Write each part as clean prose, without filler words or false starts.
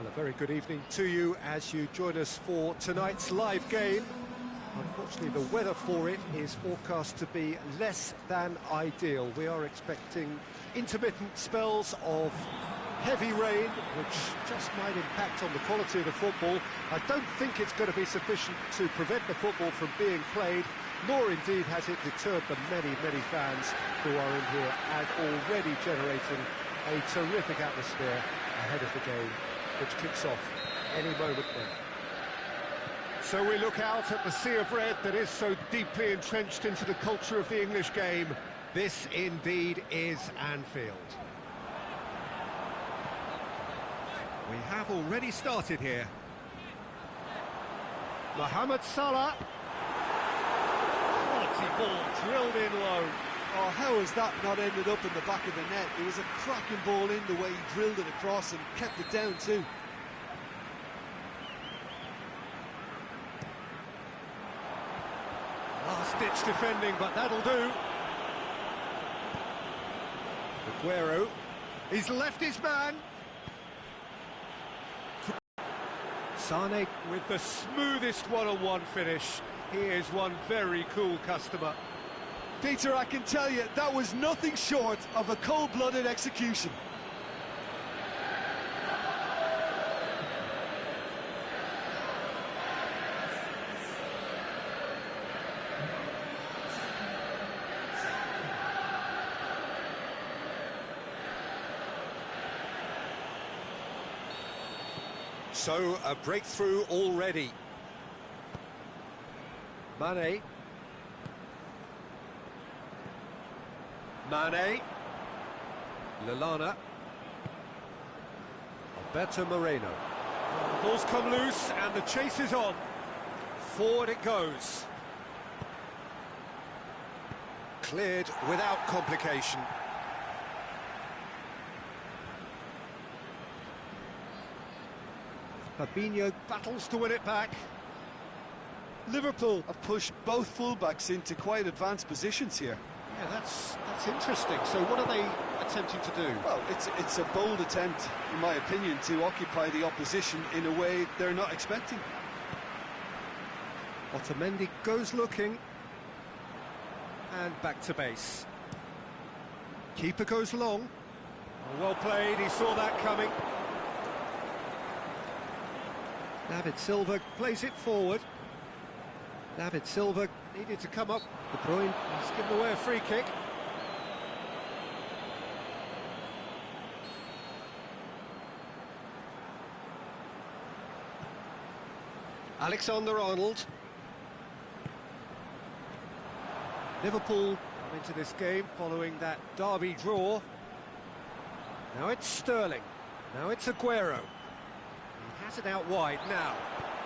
Well, a very good evening to you as you join us for tonight's live game. Unfortunately, the weather for it is forecast to be less than ideal. We are expecting intermittent spells of heavy rain, which just might impact on the quality of the football. I don't think it's going to be sufficient to prevent the football from being played, nor indeed has it deterred the many, many fans who are in here and already generating a terrific atmosphere ahead of the game, which kicks off any moment now. So we look out at the sea of red that is so deeply entrenched into the culture of the English game. This indeed is Anfield. We have already started here. Mohamed Salah. Quality ball drilled in low. Oh, how has that not ended up in the back of the net? It was a cracking ball in the way he drilled it across and kept it down too. Last-ditch defending, but that'll do. Aguero. He's left his man. Sane with the smoothest one-on-one finish. He is one very cool customer. Peter, I can tell you, that was nothing short of a cold-blooded execution. So, a breakthrough already. Mane. Lallana. Alberto Moreno. The ball's come loose and the chase is on. Forward it goes. Cleared without complication. Fabinho battles to win it back. Liverpool have pushed both fullbacks into quite advanced positions here. Yeah, that's interesting. So what are they attempting to do? Well, it's a bold attempt, in my opinion, to occupy the opposition in a way they're not expecting. Otamendi goes looking. And back to base. Keeper goes long. Well played, he saw that coming. David Silva plays it forward. David Silva needed to come up. De Bruyne has given away a free kick. Alexander-Arnold. Liverpool come into this game following that derby draw. Now it's Sterling. Now it's Aguero. He has it out wide now.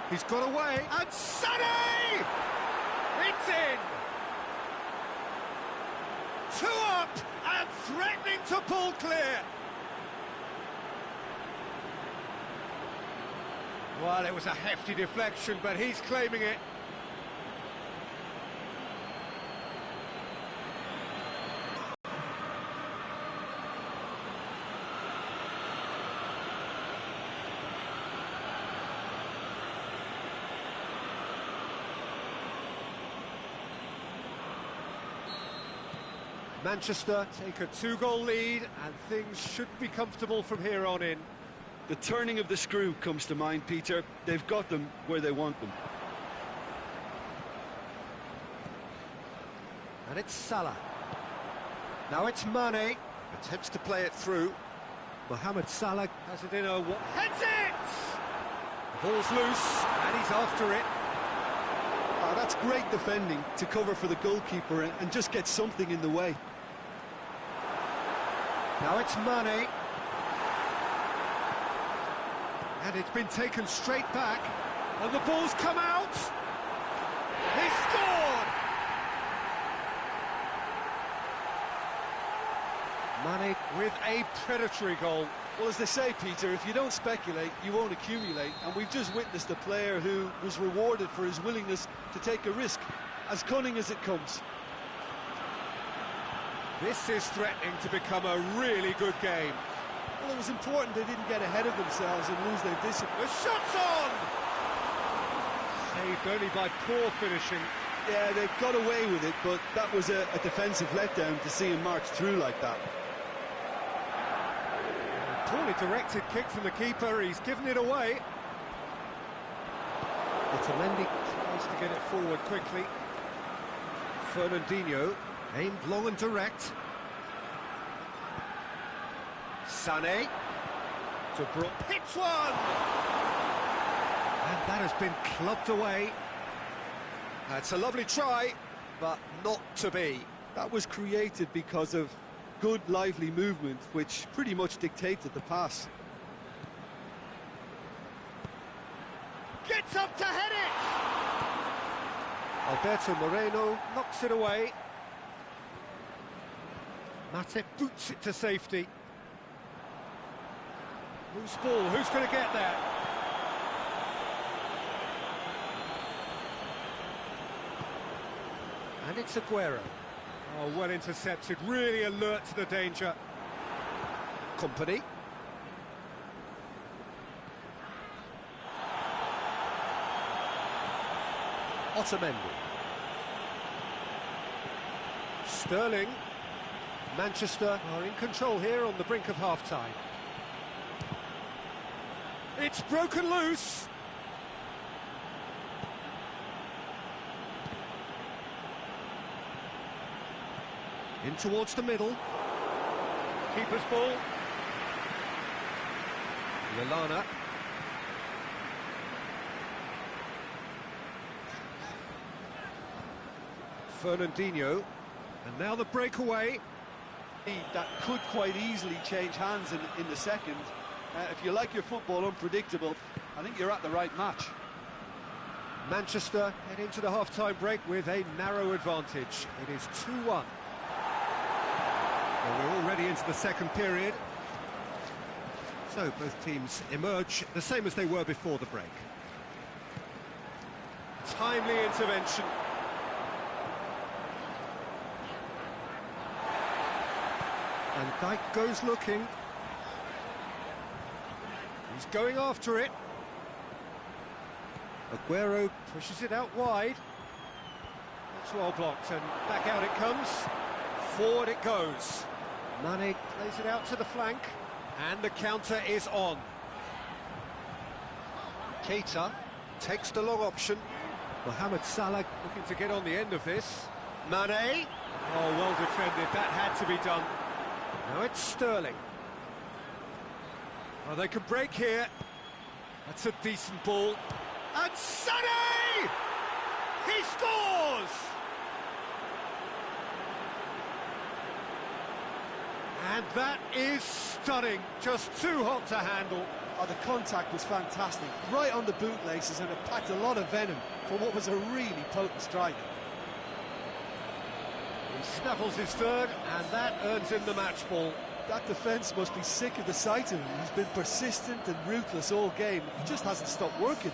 He's got away, and Sané! It's in! 2 up, and threatening to pull clear. Well, it was a hefty deflection, but he's claiming it. Manchester take a 2-goal lead, and things should be comfortable from here on in. The turning of the screw comes to mind, Peter. They've got them where they want them. And it's Salah. Now it's Mane. Attempts to play it through. Mohamed Salah has it in a... Heads it! The ball's loose, and he's after it. Oh, that's great defending to cover for the goalkeeper and just get something in the way. Now it's Mane. And it's been taken straight back. And the ball's come out. He scored! Mane with a predatory goal. Well, as they say, Peter, if you don't speculate, you won't accumulate. And we've just witnessed a player who was rewarded for his willingness to take a risk, as cunning as it comes. This is threatening to become a really good game. Well, it was important they didn't get ahead of themselves and lose their discipline. The shot's on! Saved only by poor finishing. Yeah, they got away with it, but that was a defensive letdown to see him march through like that. Poorly directed kick from the keeper, he's given it away. Otamendi tries to get it forward quickly. Fernandinho aimed long and direct. Sané to Brook, hits one! And that has been clubbed away. That's a lovely try, but not to be. That was created because of good, lively movement, which pretty much dictated the pass. Gets up to head it! Alberto Moreno knocks it away. Mate boots it to safety. Loose ball, who's going to get there? And it's Aguero. Oh, well intercepted, really alert to the danger. Company. Otamendi. Sterling. Manchester are in control here on the brink of half-time. It's broken loose. In towards the middle. Keeper's ball. Lallana. Fernandinho. And now the breakaway. That could quite easily change hands in the second. If you like your football unpredictable, I think you're at the right match. Manchester head into the half-time break with a narrow advantage. It is 2-1. Well, we're already into the second period. So both teams emerge the same as they were before the break. Timely intervention. And Dijk goes looking. He's going after it. Aguero pushes it out wide. That's well blocked, and back out it comes. Forward it goes. Mane plays it out to the flank, and the counter is on. Keita takes the long option. Mohamed Salah looking to get on the end of this. Mane. Oh, well defended. That had to be done. Now it's Sterling. Oh, they can break here. That's a decent ball. And Sané! He scores! And that is stunning. Just too hot to handle. Oh, the contact was fantastic. Right on the bootlaces, and it packed a lot of venom for what was a really potent strike. He snaffles his third, and that earns him the match ball. That defence must be sick of the sight of him. He's been persistent and ruthless all game. He just hasn't stopped working.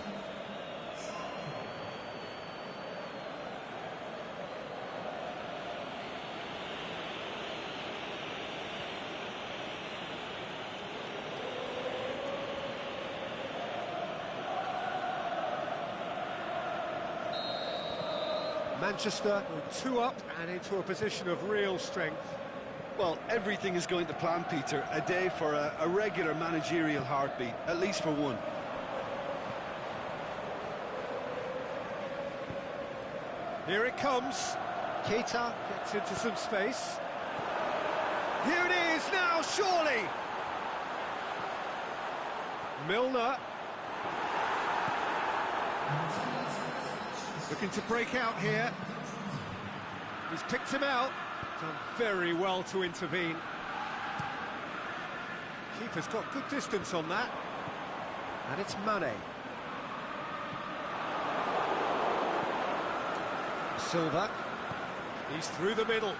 Manchester with 2 up and into a position of real strength. Well, everything is going to plan, Peter. A day for a regular managerial heartbeat, at least for one. Here it comes. Keita gets into some space. Here it is now, surely. Milner. Looking to break out here. He's picked him out. Done very well to intervene. Keeper's got good distance on that. And it's Mane. Silva. He's through the middle.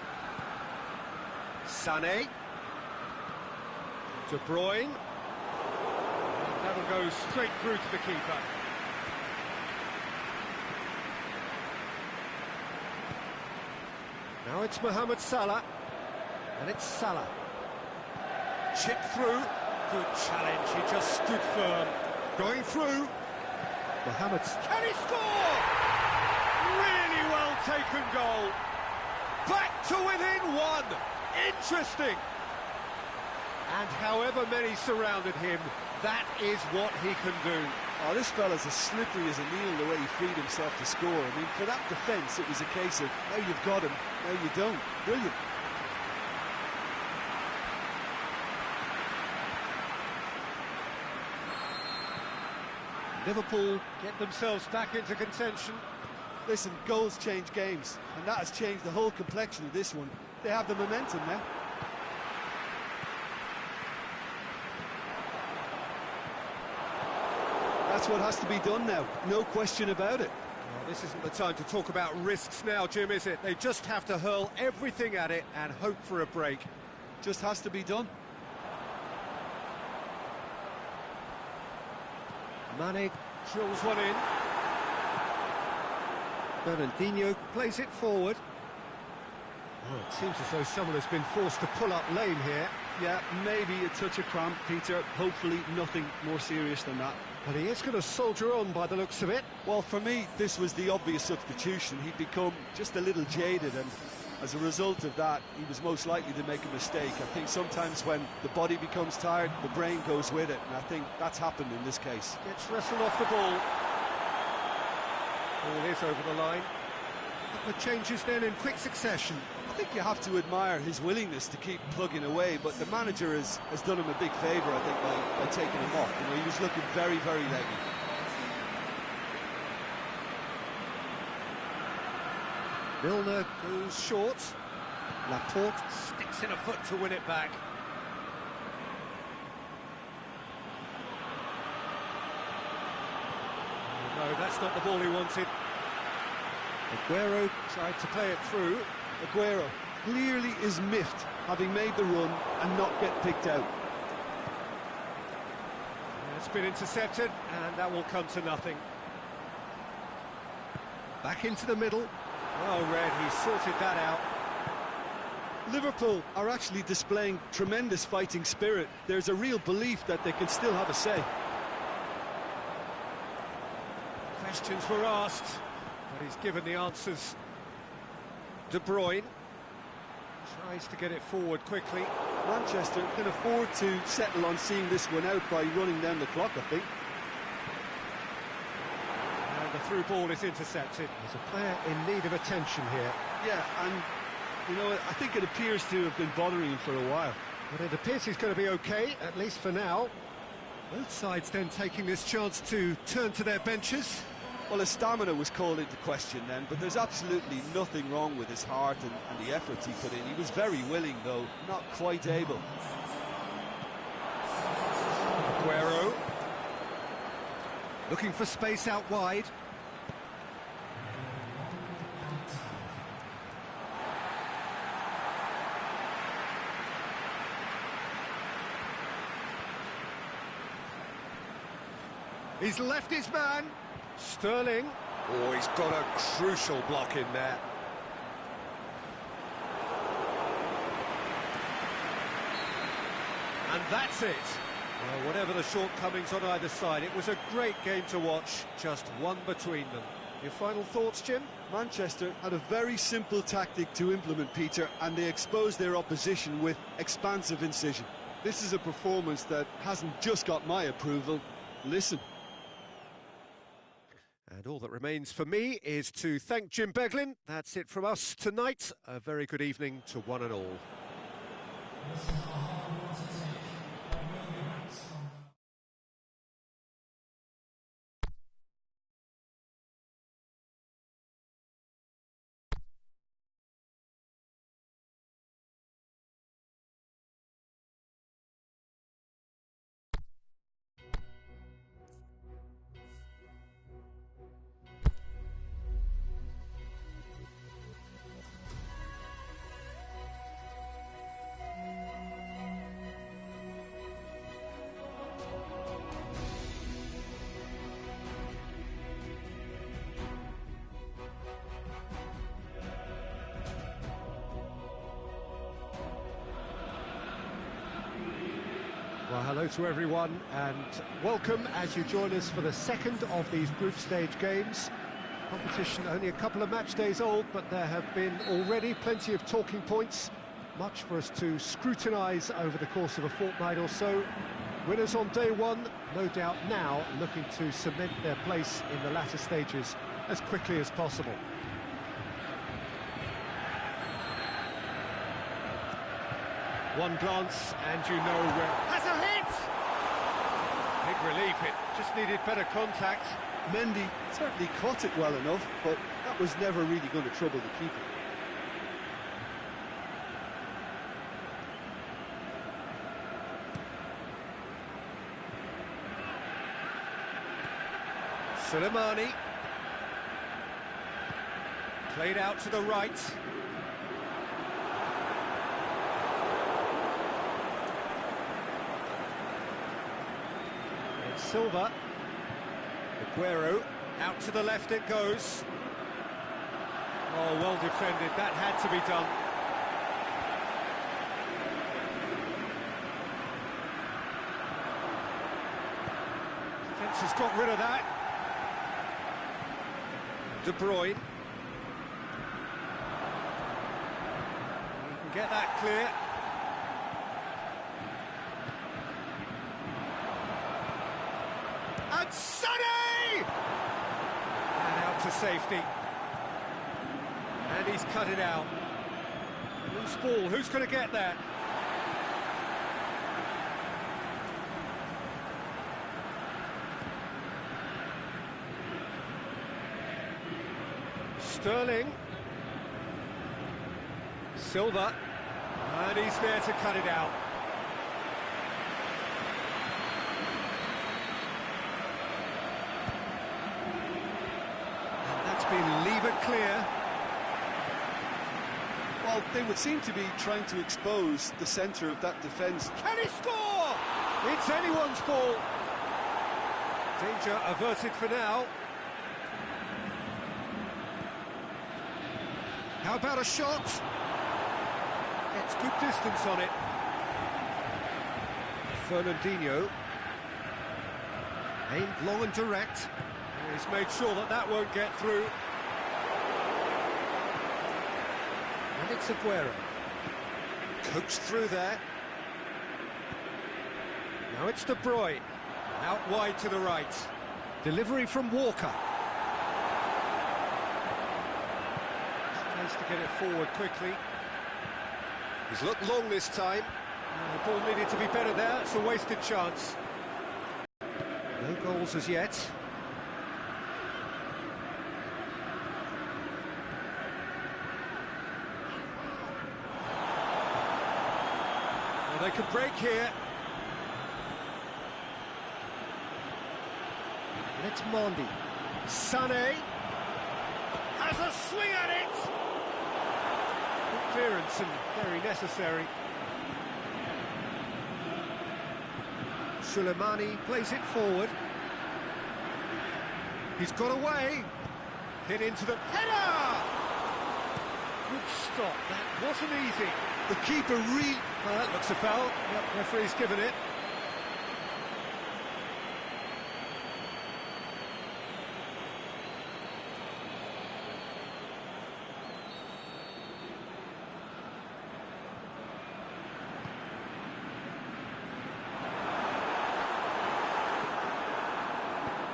Sané. De Bruyne. And that'll go straight through to the keeper. Now it's Mohamed Salah, and it's Salah. Chip through. Good challenge, he just stood firm. Going through. Mohamed, can he score? Really well taken goal. Back to within one. Interesting. And however many surrounded him, that is what he can do. Oh, this fella's as slippery as a needle the way he freed himself to score. I mean, for that defence, it was a case of, now you've got him, now you don't. Brilliant. Liverpool get themselves back into contention. Listen, goals change games, and that has changed the whole complexion of this one. They have the momentum now. That's what has to be done now, no question about it. Well, this isn't the time to talk about risks now, Jim, is it? They just have to hurl everything at it and hope for a break. Just has to be done. Mane drills one in. Fernandinho plays it forward. Oh, it seems as though someone has been forced to pull up lame here. Yeah, maybe a touch of cramp, Peter. Hopefully nothing more serious than that. But he is going to soldier on by the looks of it. Well, for me, this was the obvious substitution. He'd become just a little jaded, and as a result of that, he was most likely to make a mistake. I think sometimes when the body becomes tired, the brain goes with it, and I think that's happened in this case. Gets wrestled off the ball. Ball is over the line. A couple of changes then in quick succession. I think you have to admire his willingness to keep plugging away, but the manager has done him a big favour, I think, by taking him off. You know, he was looking very, very leggy. Milner goes short. Laporte sticks in a foot to win it back. Oh, no, that's not the ball he wanted. Aguero tried to play it through. Aguero clearly is miffed, having made the run and not get picked out. It's been intercepted, and that will come to nothing. Back into the middle. Well read, he sorted that out. Liverpool are actually displaying tremendous fighting spirit. There's a real belief that they can still have a say. Questions were asked, but he's given the answers. De Bruyne tries to get it forward quickly. Manchester can afford to settle on seeing this one out by running down the clock, I think. And the through ball is intercepted. There's a player in need of attention here. Yeah, and, you know, I think it appears to have been bothering him for a while. But it appears he's going to be okay, at least for now. Both sides then taking this chance to turn to their benches. Well, his stamina was called into question then, but there's absolutely nothing wrong with his heart and the efforts he put in. He was very willing, though, not quite able. Aguero looking for space out wide. He's left his man. Sterling. Oh, he's got a crucial block in there. And that's it. Well, whatever the shortcomings on either side, it was a great game to watch, just one between them. Your final thoughts, Jim? Manchester had a very simple tactic to implement, Peter, and they exposed their opposition with expansive incision. This is a performance that hasn't just got my approval. Listen. And all that remains for me is to thank Jim Beglin. That's it from us tonight. A very good evening to one and all. Well, hello to everyone and welcome as you join us for the second of these group stage games. Competition only a couple of match days old, but there have been already plenty of talking points, much for us to scrutinise over the course of a fortnight or so. Winners on day one, no doubt now looking to cement their place in the latter stages as quickly as possible. One glance and you know where... Has a hit! Big relief, it just needed better contact. Mendy certainly caught it well enough, but that was never really going to trouble the keeper. Suleimani. Played out to the right. Silva, Aguero, out to the left it goes. Oh, well defended, that had to be done. Defence has got rid of that. De Bruyne. You can get that clear. And Sonny! And out to safety. And he's cut it out. Loose ball, who's going to get that? Sterling. Silva. And he's there to cut it out. Been levered clear. Well, they would seem to be trying to expose the centre of that defence. Can he score? It's anyone's ball. Danger averted for now. How about a shot? Gets good distance on it. Fernandinho. Aimed long and direct. He's made sure that that won't get through. And it's Aguero. Coached through there. Now it's De Bruyne. Out wide to the right. Delivery from Walker. Tries to get it forward quickly. He's looked long this time. The ball needed to be better there. It's a wasted chance. No goals as yet. They could break here. And it's Mondi. Sané has a swing at it. Good clearance and very necessary. Suleimani plays it forward. He's got away. Hit into the header. Good stop. That wasn't easy. The keeper really... Well, that looks a foul. Yep, referee's given it.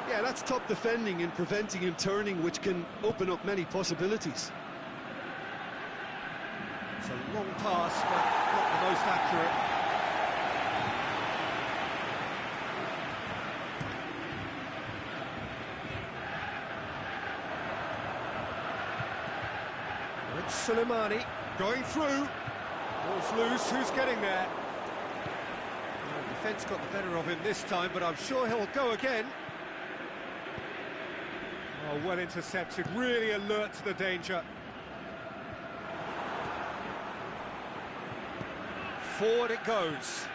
Yeah, that's top defending and preventing him turning, which can open up many possibilities. It's a long pass, but not the most accurate. It's Suleimani going through. Ball's loose, who's getting there? Well, defence got the better of him this time, but I'm sure he'll go again. Oh, well intercepted, really alert to the danger. Forward it goes.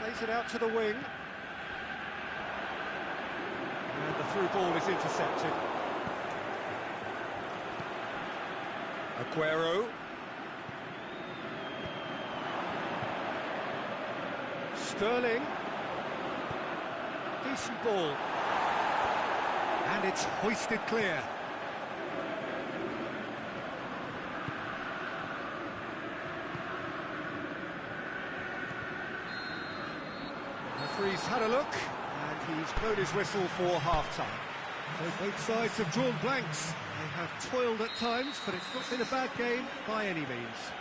Plays it out to the wing. And the through ball is intercepted. Aguero. Sterling. Decent ball. And it's hoisted clear. Referee's had a look, and he's blown his whistle for half-time. So both sides have drawn blanks. They have toiled at times, but it's not been a bad game by any means.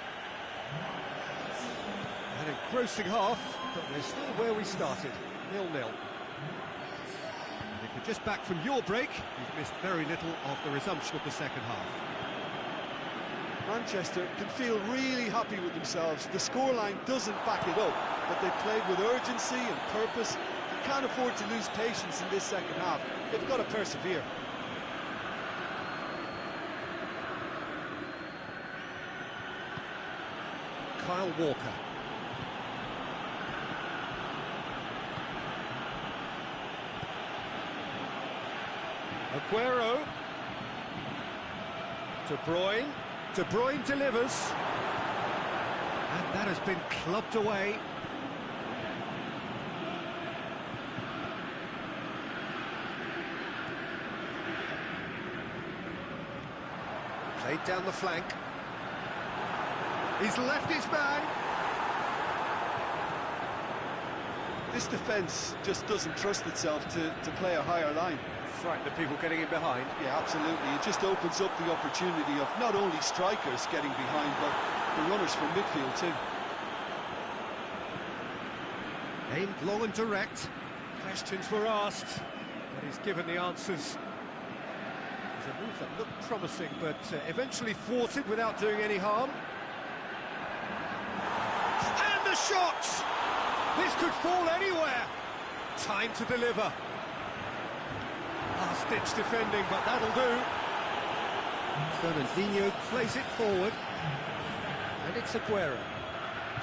An engrossing half, but we're still where we started, 0-0. And if you're just back from your break, you've missed very little of the resumption of the second half. Manchester can feel really happy with themselves. The scoreline doesn't back it up, but they've played with urgency and purpose. They can't afford to lose patience in this second half. They've got to persevere. Kyle Walker. Aguero. De Bruyne. De Bruyne delivers. And that has been clubbed away. Played down the flank. He's left his man. This defence just doesn't trust itself to play a higher line. Frightened of people getting in behind. Yeah, absolutely. It just opens up the opportunity of not only strikers getting behind, but the runners from midfield too. Aimed long and direct. Questions were asked, but he's given the answers. It was a move that looked promising, but eventually thwarted without doing any harm. And the shot! This could fall anywhere. Time to deliver. Last-ditch defending, but that'll do. Fernandinho plays it forward. And it's Aguero.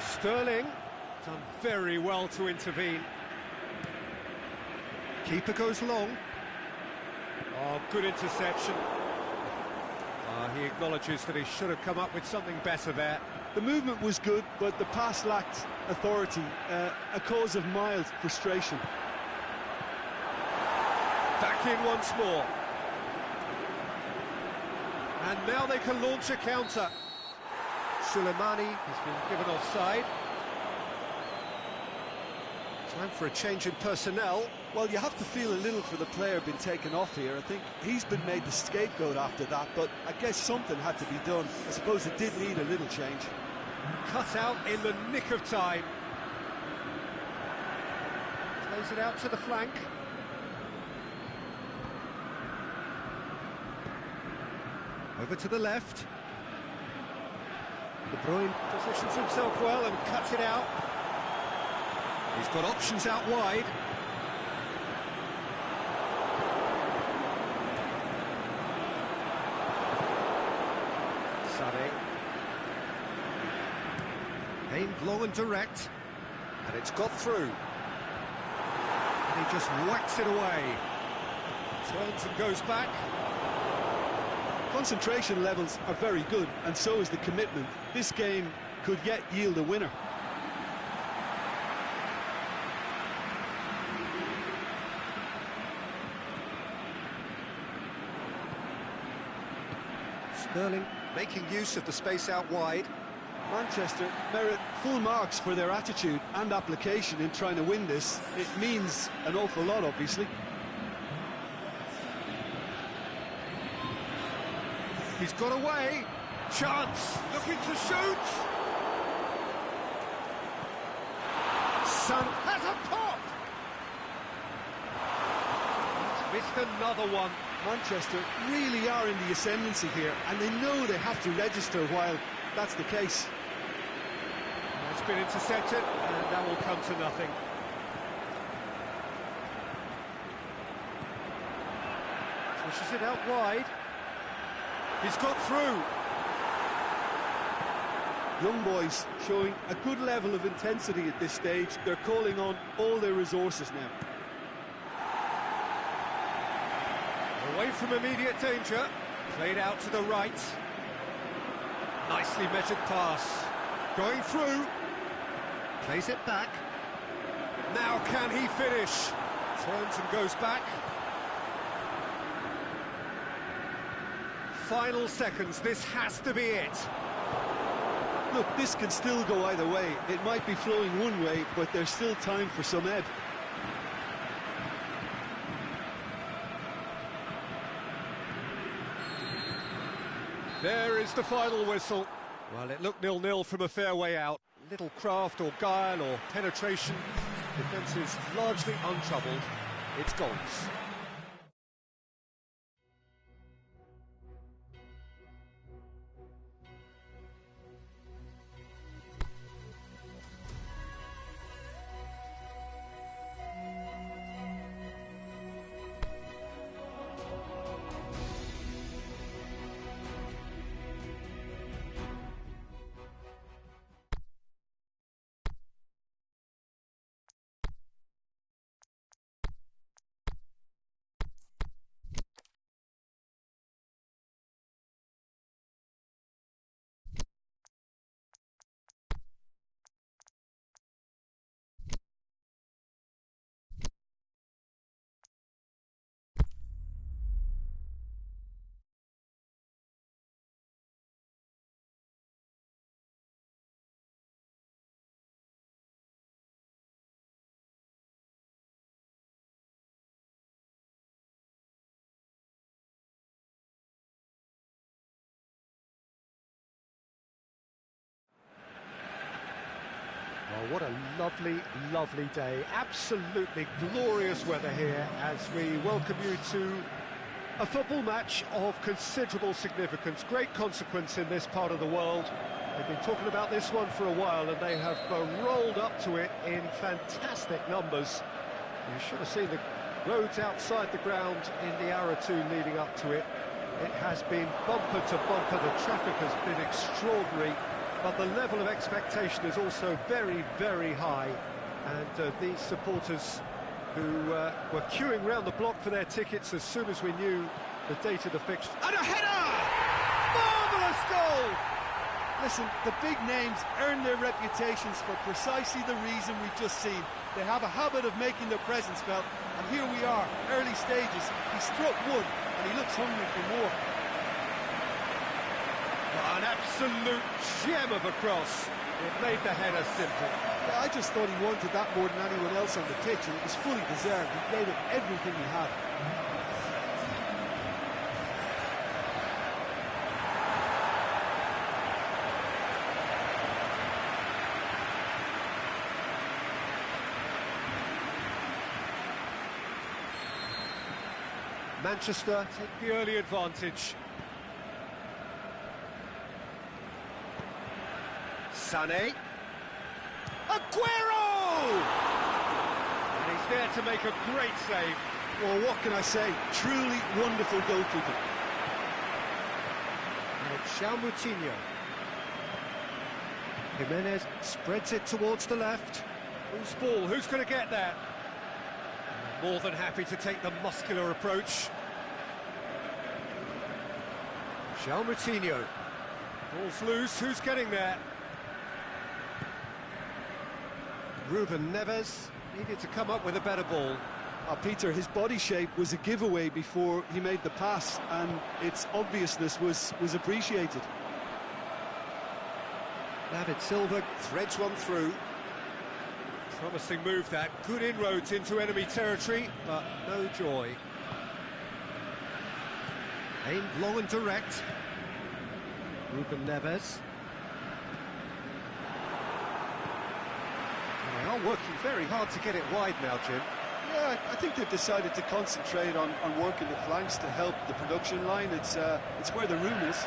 Sterling done very well to intervene. Keeper goes long. Oh, good interception. He acknowledges that he should have come up with something better there. The movement was good, but the pass lacked authority, a cause of mild frustration. Back in once more. And now they can launch a counter. Suleimani has been given offside. Time for a change in personnel. Well, you have to feel a little for the player being taken off here. I think he's been made the scapegoat after that, but I guess something had to be done. I suppose it did need a little change. Cut out in the nick of time. Plays it out to the flank. Over to the left. De Bruyne positions himself well and cuts it out. He's got options out wide. Sané. Aimed long and direct. And it's got through. And he just whacks it away. Turns and goes back. Concentration levels are very good, and so is the commitment. This game could yet yield a winner. Sterling making use of the space out wide. Manchester merit full marks for their attitude and application in trying to win this. It means an awful lot, obviously. He's got away. Chance. Looking to shoot. Son has a pop. Missed another one. Manchester really are in the ascendancy here, and they know they have to register while that's the case. It's been intercepted, and that will come to nothing. Pushes it out wide. He's got through. Young boys showing a good level of intensity at this stage. They're calling on all their resources now. Away from immediate danger. Played out to the right. Nicely measured pass. Going through. Plays it back. Now can he finish? Turns and goes back. Final seconds, this has to be it. Look, this can still go either way. It might be flowing one way, but there's still time for some ebb. There is the final whistle. Well, it looked 0-0 from a fair way out. Little craft or guile or penetration. Defence is largely untroubled. It's goals. Well, what a lovely, lovely day. Absolutely glorious weather here as we welcome you to a football match of considerable significance, great consequence in this part of the world. They've been talking about this one for a while and they have rolled up to it in fantastic numbers. You should have seen the roads outside the ground in the hour or two leading up to it. It has been bumper to bumper, the traffic has been extraordinary. But the level of expectation is also very, very high. And these supporters who were queuing round the block for their tickets as soon as we knew the date of the fixture. And a header! Marvellous goal! Listen, the big names earn their reputations for precisely the reason we've just seen. They have a habit of making their presence felt. And here we are, early stages. He struck one and he looks hungry for more. An absolute gem of a cross. It made the header simple. Yeah, I just thought he wanted that more than anyone else on the pitch, and it was fully deserved. He gave it everything he had. Manchester take the early advantage. Sané. Aguero! And he's there to make a great save. Well, what can I say? Truly wonderful goalkeeping. And Moutinho. Jimenez spreads it towards the left. Who's ball? Who's going to get that? More than happy to take the muscular approach. Moutinho. Ball's loose. Who's getting there? Ruben Neves needed to come up with a better ball. Peter, his body shape was a giveaway before he made the pass, and its obviousness was appreciated. David Silva threads one through. Promising move that. Good inroads into enemy territory, but no joy. Aimed long and direct. Ruben Neves. They are working very hard to get it wide now, Jim. Yeah, I think they've decided to concentrate on working the flanks to help the production line. It's where the room is.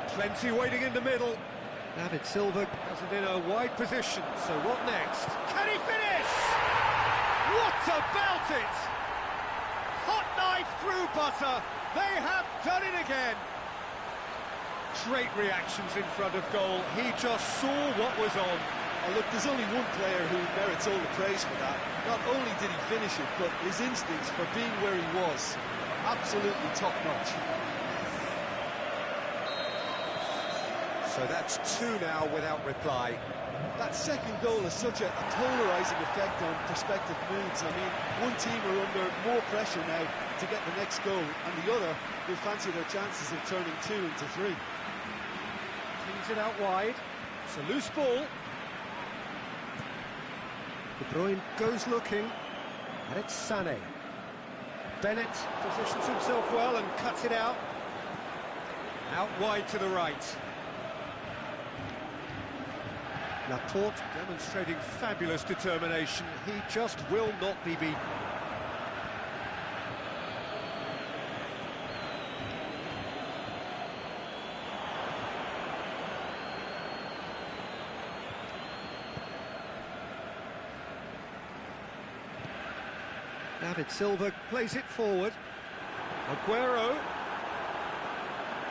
Plenty waiting in the middle. David Silva has it in a wide position, so what next? Can he finish? What about it? Hot knife through butter. They have done it again. Great reactions in front of goal. He just saw what was on. Oh, look, there's only one player who merits all the praise for that. Not only did he finish it, but his instincts for being where he was, absolutely top-notch. So that's two now without reply. That second goal has such a polarising effect on prospective moods. I mean, one team are under more pressure now to get the next goal, and the other will fancy their chances of turning 2 into 3. Cleans it out wide. It's a loose ball. De Bruyne goes looking, and it's Sané. Bennett positions himself well and cuts it out. Out wide to the right. Laporte demonstrating fabulous determination. He just will not be beaten. David Silva plays it forward. Aguero.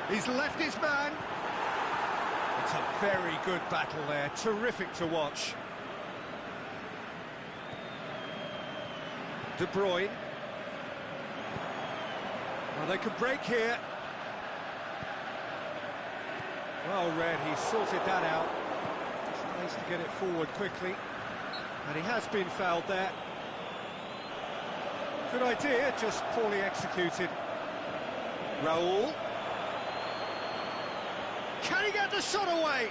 He's left his man. It's a very good battle there, terrific to watch. De Bruyne. Well, they could break here. Well read, he sorted that out. Tries to get it forward quickly. And he has been fouled there. Good idea, just poorly executed. Raul. Can he get the shot away?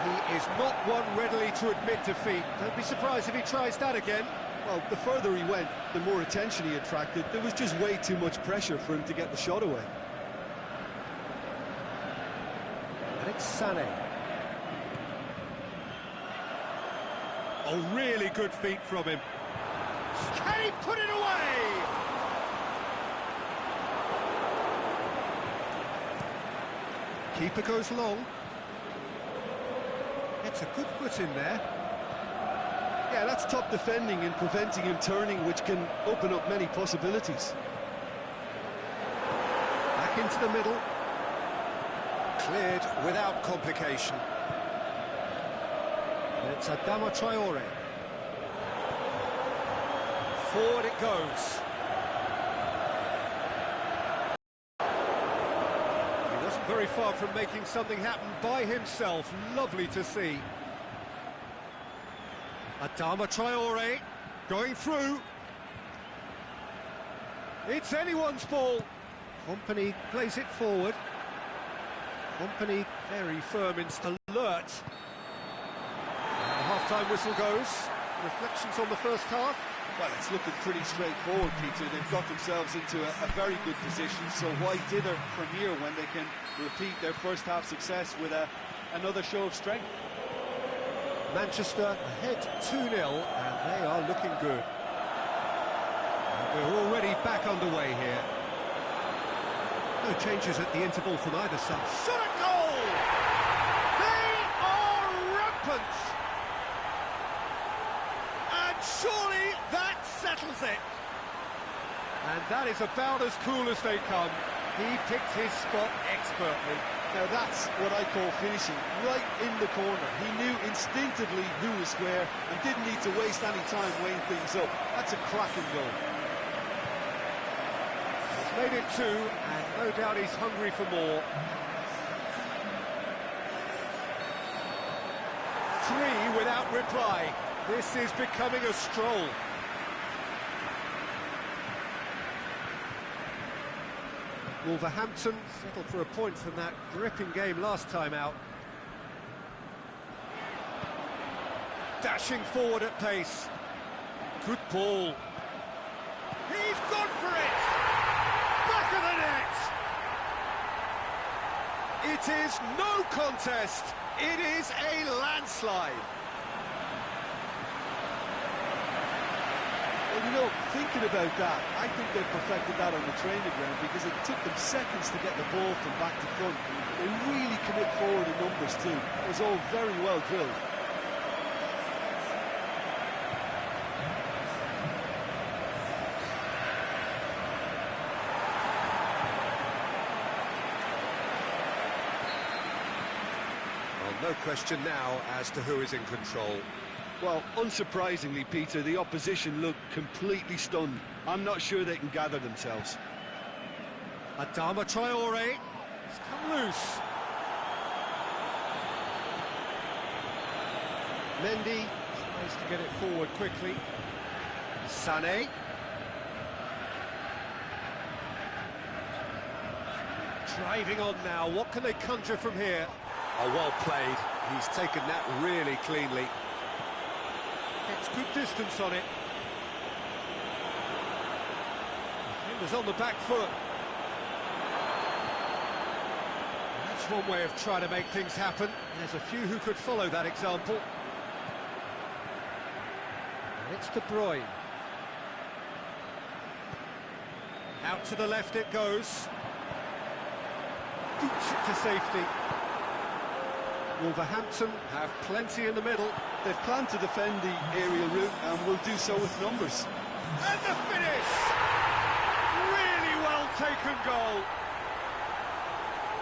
He is not one readily to admit defeat. Don't be surprised if he tries that again. Well, the further he went, the more attention he attracted. There was just way too much pressure for him to get the shot away. And it's Sané. Oh, really good feet from him. Can he put it away? Keeper goes long. It's a good foot in there. Yeah, that's top defending and preventing him turning, which can open up many possibilities. Back into the middle. Cleared without complication. And it's Adama Traore. Forward it goes. He wasn't very far from making something happen by himself. Lovely to see. Adama Traore going through. It's anyone's ball. Kompany plays it forward. Kompany very firm and alert. The half-time whistle goes. Reflections on the first half. Well, it's looking pretty straightforward, Peter. They've got themselves into a very good position, so why dither from here when they can repeat their first half success with another show of strength? Manchester ahead 2-0, and they are looking good. And we're already back underway here. No changes at the interval from either side. Shot at goal! They are rampant! And surely that settles it. And that is about as cool as they come. He picked his spot expertly. Now that's what I call finishing, right in the corner. He knew instinctively who was where and didn't need to waste any time weighing things up. That's a cracking goal. He's made it 2, and no doubt he's hungry for more. 3 without reply. This is becoming a stroll. Wolverhampton settled for a point from that gripping game last time out. Dashing forward at pace. Good ball. He's gone for it! Back of the net! It is no contest. It is a landslide. Well, you know, thinking about that, I think they perfected that on the training ground because it took them seconds to get the ball from back to front. They really commit forward in numbers too. It was all very well drilled. Well, no question now as to who is in control. Well, unsurprisingly, Peter, the opposition look completely stunned. I'm not sure they can gather themselves. Adama Traore. He's come loose. Mendy tries to get it forward quickly. Sané. Driving on now, what can they conjure from here? Oh, well played. He's taken that really cleanly. Gets good distance on it. Defender's on the back foot. That's one way of trying to make things happen. There's a few who could follow that example. And it's De Bruyne. Out to the left it goes. Boots it to safety. Wolverhampton have plenty in the middle. They've planned to defend the aerial route and will do so with numbers. And the finish! Really well taken goal.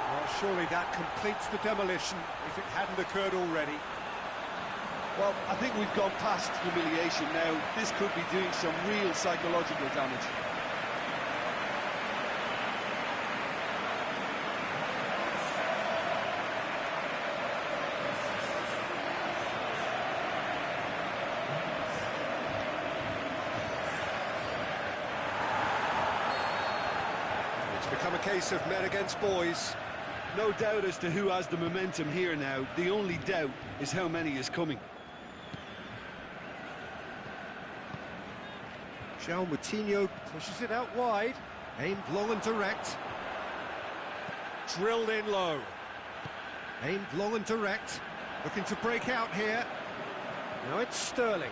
Well, surely that completes the demolition if it hadn't occurred already. Well, I think we've gone past humiliation now. This could be doing some real psychological damage. Become a case of men against boys. No doubt as to who has the momentum here now. The only doubt is how many is coming. João Moutinho pushes it out wide, aimed long and direct. Drilled in low. Aimed long and direct, looking to break out here. Now it's Sterling.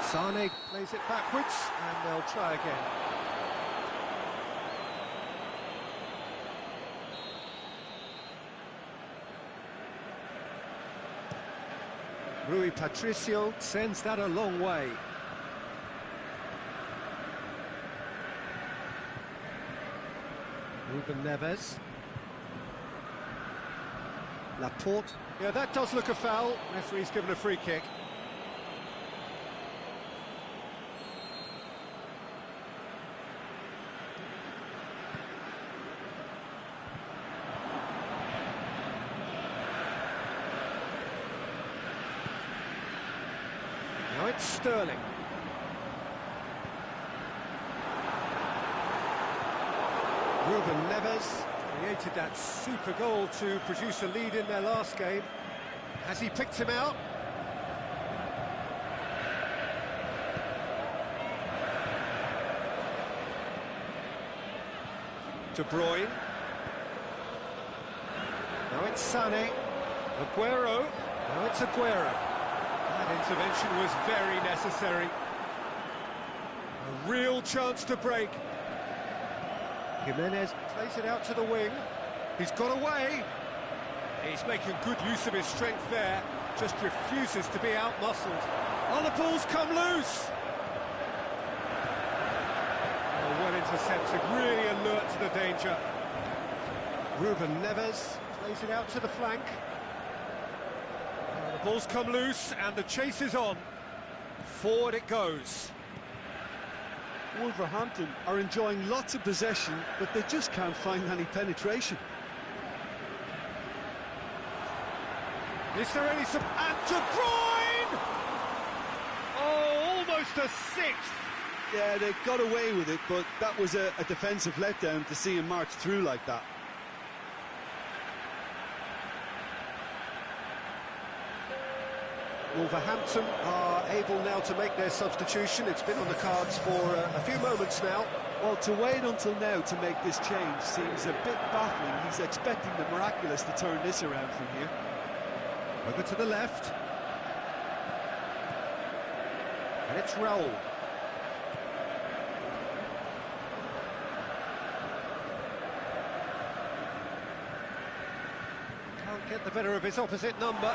Sané plays it backwards, and they'll try again. Rui Patricio sends that a long way. Ruben Neves. Laporte. Yeah, that does look a foul. Referee's given a free kick. Now it's Sterling. Ruben Neves created that super goal to produce a lead in their last game. Has he picked him out? De Bruyne. Now it's Sané. Aguero. Now it's Aguero. That intervention was very necessary. A real chance to break. Jimenez plays it out to the wing. He's got away. He's making good use of his strength there. Just refuses to be out-muscled. Oh, the ball's come loose. Oh, well intercepted, really alert to the danger. Ruben Neves plays it out to the flank. Oh, the ball's come loose and the chase is on. Forward it goes. Wolverhampton are enjoying lots of possession, but they just can't find any penetration. Is there any... And De Bruyne! Oh, almost a sixth! Yeah, they got away with it, but that was a defensive letdown to see him march through like that. Wolverhampton are able now to make their substitution. It's been on the cards for a few moments now. Well, to wait until now to make this change seems a bit baffling. He's expecting the miraculous to turn this around from here. Over to the left. And it's Raul. Can't get the better of his opposite number.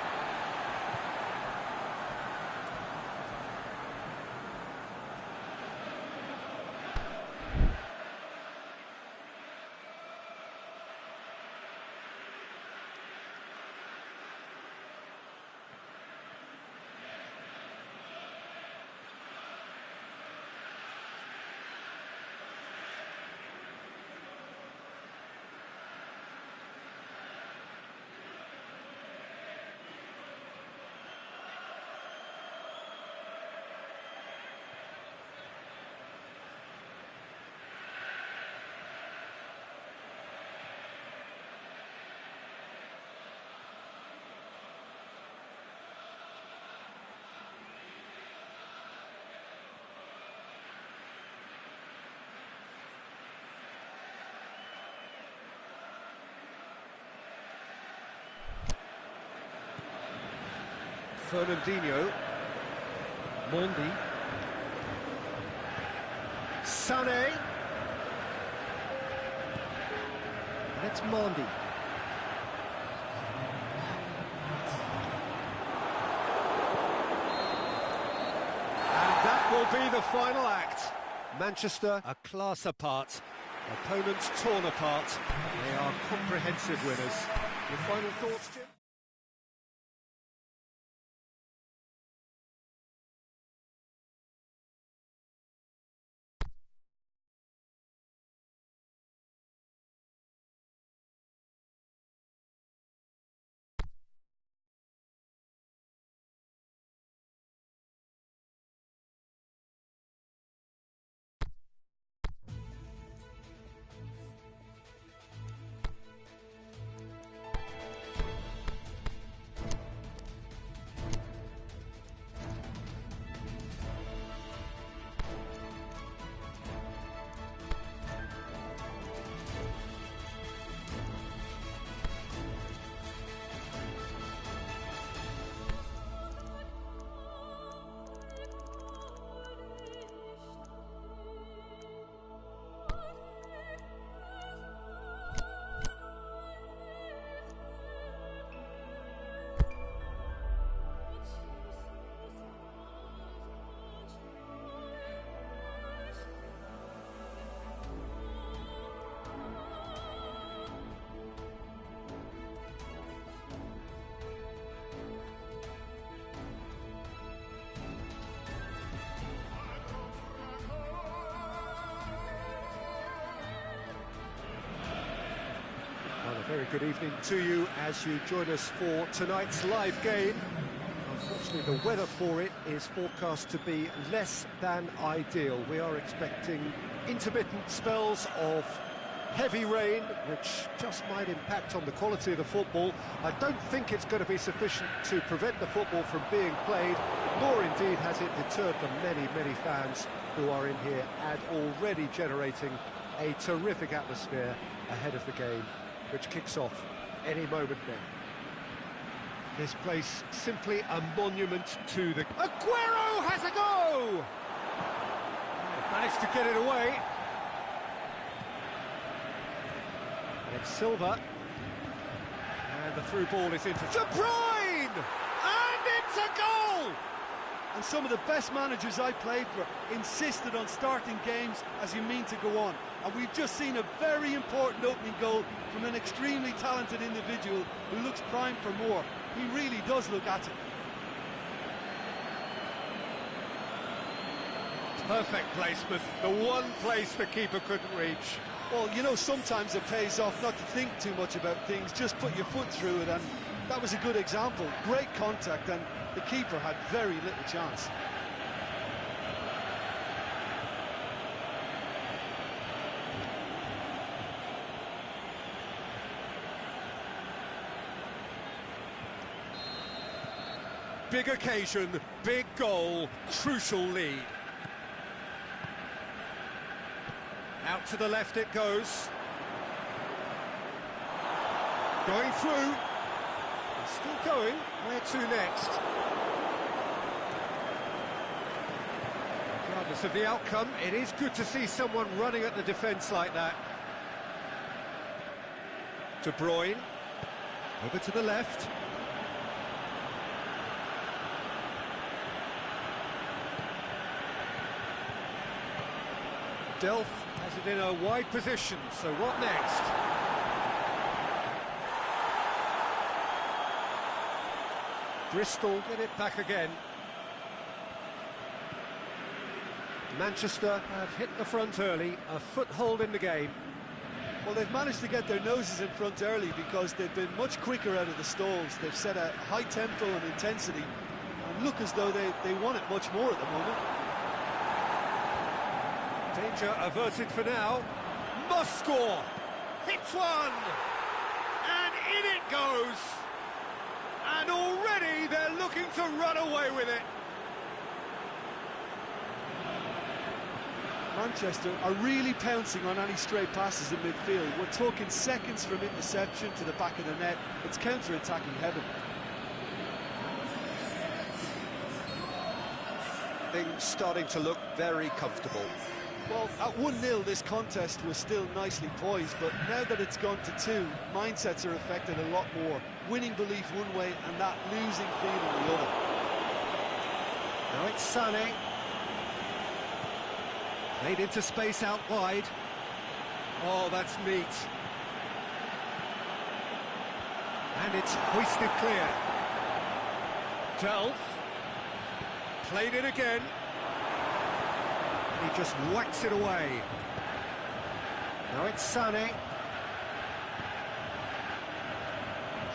Fernandinho. Mondi. Sané. That's Mondi. And that will be the final act. Manchester, a class apart. Opponents torn apart. They are comprehensive winners. Your final thoughts, Jim? A very good evening to you as you join us for tonight's live game. Unfortunately, the weather for it is forecast to be less than ideal. We are expecting intermittent spells of heavy rain, which just might impact on the quality of the football. I don't think it's going to be sufficient to prevent the football from being played, nor indeed has it deterred the many fans who are in here and already generating a terrific atmosphere ahead of the game, which kicks off any moment now. This place simply a monument to the... Aguero has a go! They've managed to get it away. It's Silva. And the through ball is into De Bruyne! And it's a goal! And some of the best managers I played for insisted on starting games as you mean to go on. And we've just seen a very important opening goal from an extremely talented individual who looks primed for more. He really does look at it. Perfect placement, the one place the keeper couldn't reach. Well, you know, sometimes it pays off not to think too much about things, just put your foot through it, and that was a good example. Great contact, and the keeper had very little chance. Big occasion, big goal, crucial lead. Out to the left it goes. Going through. It's still going. Where to next? Regardless of the outcome, it is good to see someone running at the defence like that. De Bruyne. Over to the left. Delph has it in a wide position, so what next? Bristol get it back again. Manchester have hit the front early, a foothold in the game. Well, they've managed to get their noses in front early because they've been much quicker out of the stalls. They've set a high tempo and intensity and look as though they want it much more at the moment. Danger averted for now. Must score. Hits one. And in it goes. And already they're looking to run away with it. Manchester are really pouncing on any stray passes in midfield. We're talking seconds from interception to the back of the net. It's counter-attacking heaven. Things starting to look very comfortable. Well, at 1-0, this contest was still nicely poised, but now that it's gone to 2, mindsets are affected a lot more. Winning belief one way and that losing feeling the other. Now it's Sané. Played into space out wide. Oh, that's neat. And it's hoisted clear. Delph. Played it again. He just whacks it away. Now it's Sané.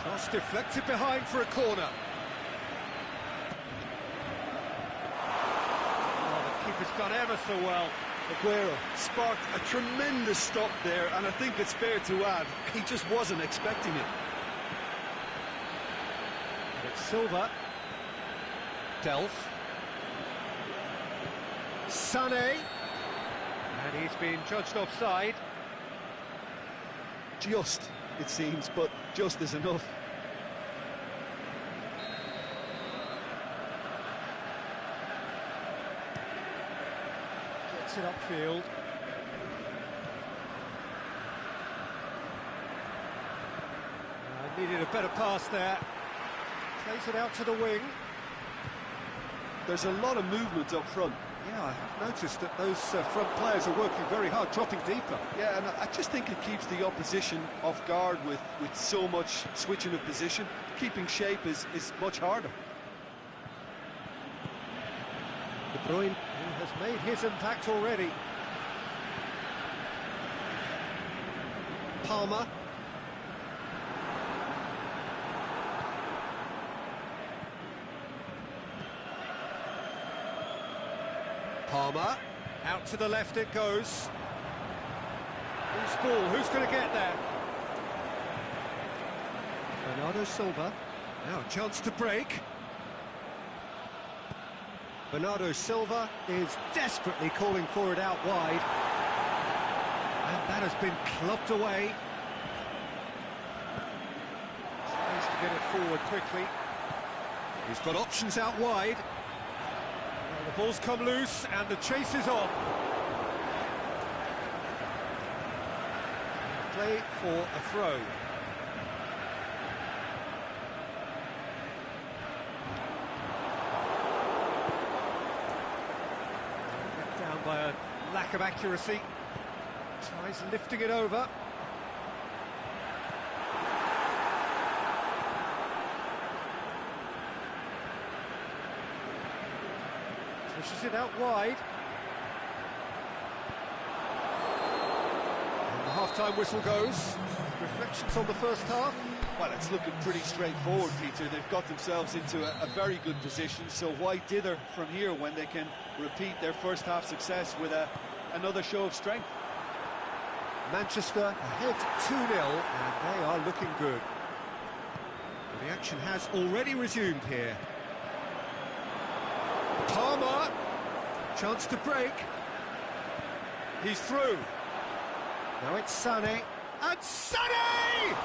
Cross deflected behind for a corner. Oh, the keeper's done ever so well. Aguero sparked a tremendous stop there, and I think it's fair to add, he just wasn't expecting it. It's Silva. Delph. Sané. And he's been judged offside. Just, it seems, but just is enough. Gets it upfield. Needed a better pass there. Plays it out to the wing. There's a lot of movement up front. Yeah, I have noticed that those front players are working very hard, dropping deeper. Yeah, and I just think it keeps the opposition off guard with so much switching of position. Keeping shape is much harder. De Bruyne, who has made his impact already. Palmer. Palmer, out to the left it goes. Who's ball? Who's going to get there? Bernardo Silva. Now a chance to break. Bernardo Silva is desperately calling for it out wide. And that has been clubbed away. Tries to get it forward quickly. He's got options out wide. The ball's come loose and the chase is on. Play for a throw. Let down by a lack of accuracy. Tries lifting it over. Pushes it out wide. And the half-time whistle goes. Reflections on the first half. Well, it's looking pretty straightforward, Peter. They've got themselves into a very good position, so why dither from here when they can repeat their first half success with another show of strength? Manchester ahead 2-0, and they are looking good. The action has already resumed here. Palmer, chance to break. He's through. Now it's Sané, and Sané!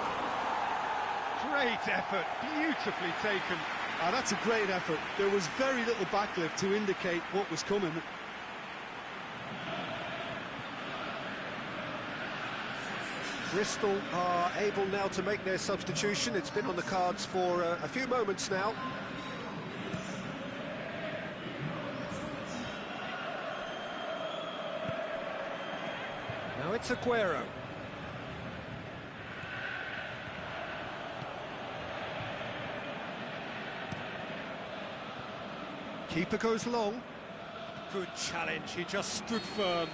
Great effort, beautifully taken. That's a great effort. There was very little backlift to indicate what was coming. Bristol are able now to make their substitution. It's been on the cards for a few moments now. Now it's Aguero. Keeper goes long. Good challenge, he just stood firm.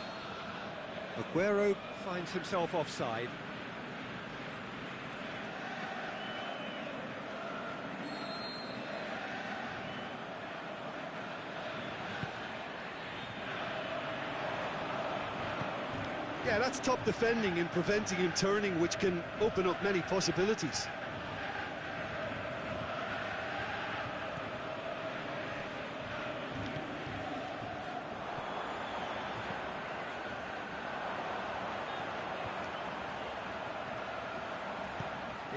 Aguero finds himself offside. Yeah, that's top defending and preventing him turning, which can open up many possibilities.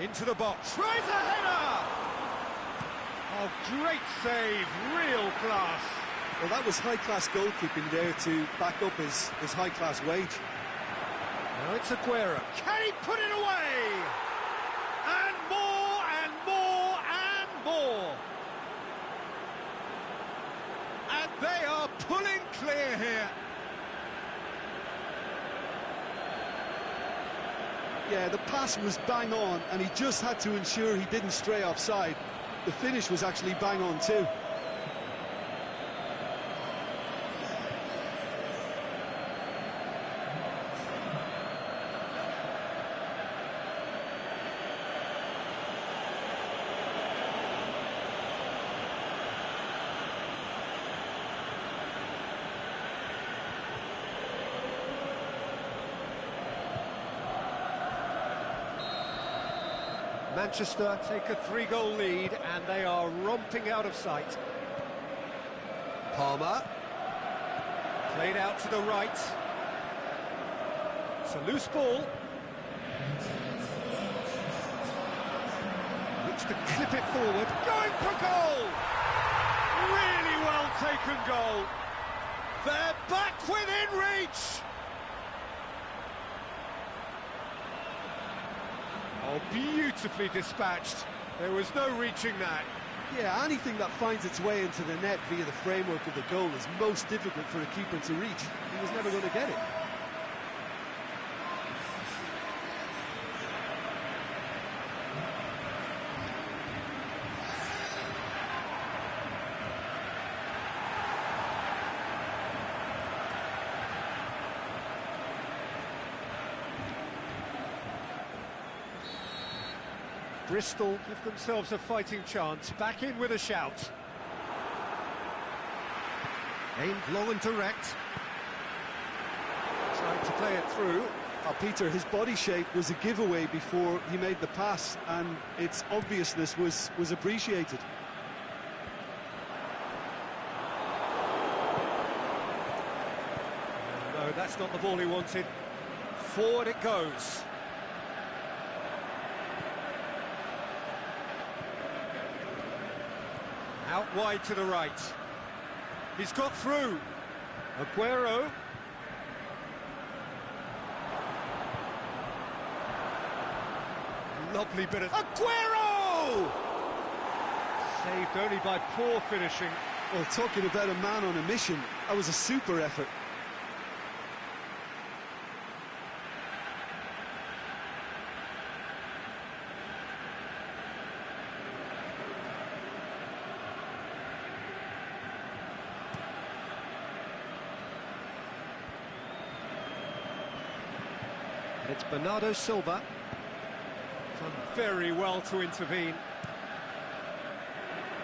Into the box, tries a header! Oh, great save, real class. Well, that was high-class goalkeeping there to back up his high-class wage. Now it's Aguero. Can he put it away? And more, and more, and more. And they are pulling clear here. Yeah, the pass was bang on, and he just had to ensure he didn't stray offside. The finish was actually bang on too. Manchester take a 3-goal lead and they are romping out of sight. Palmer. Played out to the right. It's a loose ball. Looks to clip it forward. Going for goal! Really well taken goal. They're back within reach! Oh, beautifully dispatched. There was no reaching that. Yeah, anything that finds its way into the net via the framework of the goal is most difficult for a keeper to reach. He was never going to get it. Bristol give themselves a fighting chance, back in with a shout. Aimed long and direct. Trying to play it through. Oh, Peter, his body shape was a giveaway before he made the pass, and its obviousness was appreciated. No, that's not the ball he wanted. Forward it goes. Out wide to the right. He's got through. Aguero. Lovely bit of... Aguero! Saved only by poor finishing. Well, talking about a man on a mission, that was a super effort. It's Bernardo Silva. Done very well to intervene.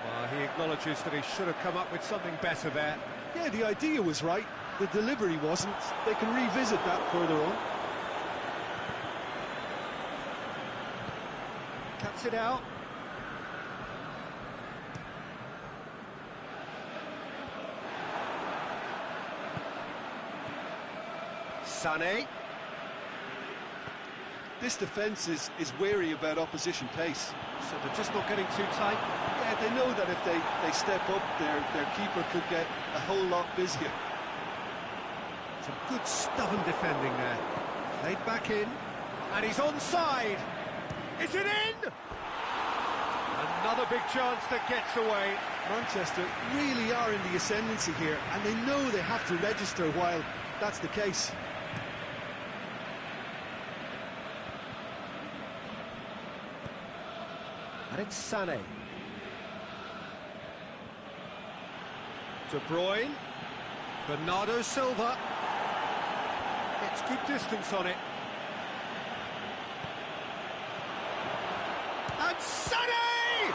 Well, he acknowledges that he should have come up with something better there. Yeah, the idea was right. The delivery wasn't. They can revisit that further on. Cuts it out. Sané. This defence is wary about opposition pace. So they're just not getting too tight. Yeah, they know that if they step up, their keeper could get a whole lot busier. Some good stubborn defending there. Played back in. And he's onside. Is it in? Another big chance that gets away. Manchester really are in the ascendancy here, and they know they have to register while that's the case. And it's Sané. De Bruyne. Bernardo Silva. Gets good distance on it. And Sané!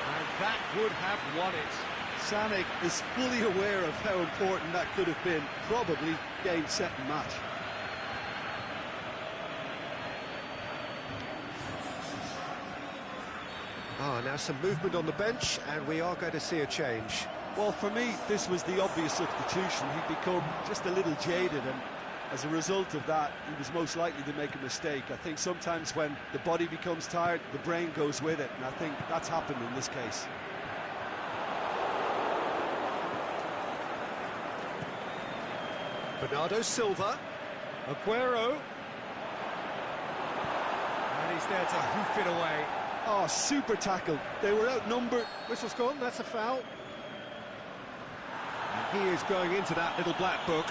And that would have won it. Sané is fully aware of how important that could have been. Probably game, set and match. Now some movement on the bench, and we are going to see a change. Well, for me, this was the obvious substitution. He'd become just a little jaded, and as a result of that, he was most likely to make a mistake. I think sometimes when the body becomes tired, the brain goes with it, and I think that's happened in this case. Bernardo Silva. Aguero. And he's there to hoof it away. Oh, super tackle. They were outnumbered. Whistle's gone, that's a foul. And he is going into that little black book.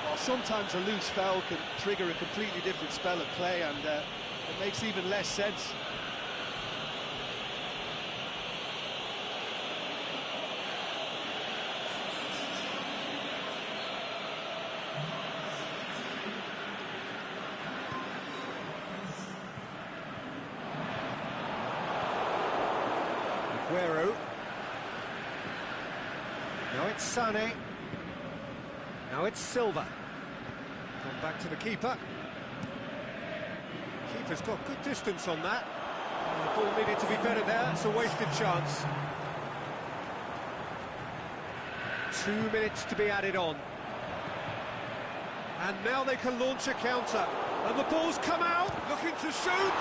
Well, sometimes a loose foul can trigger a completely different spell of play, and it makes even less sense. Aguero. Now it's Sané. Now it's Silva. Come back to the keeper. Keeper's got good distance on that. The ball needed to be better there. It's a wasted chance. 2 minutes to be added on. And now they can launch a counter. And the ball's come out, looking to shoot.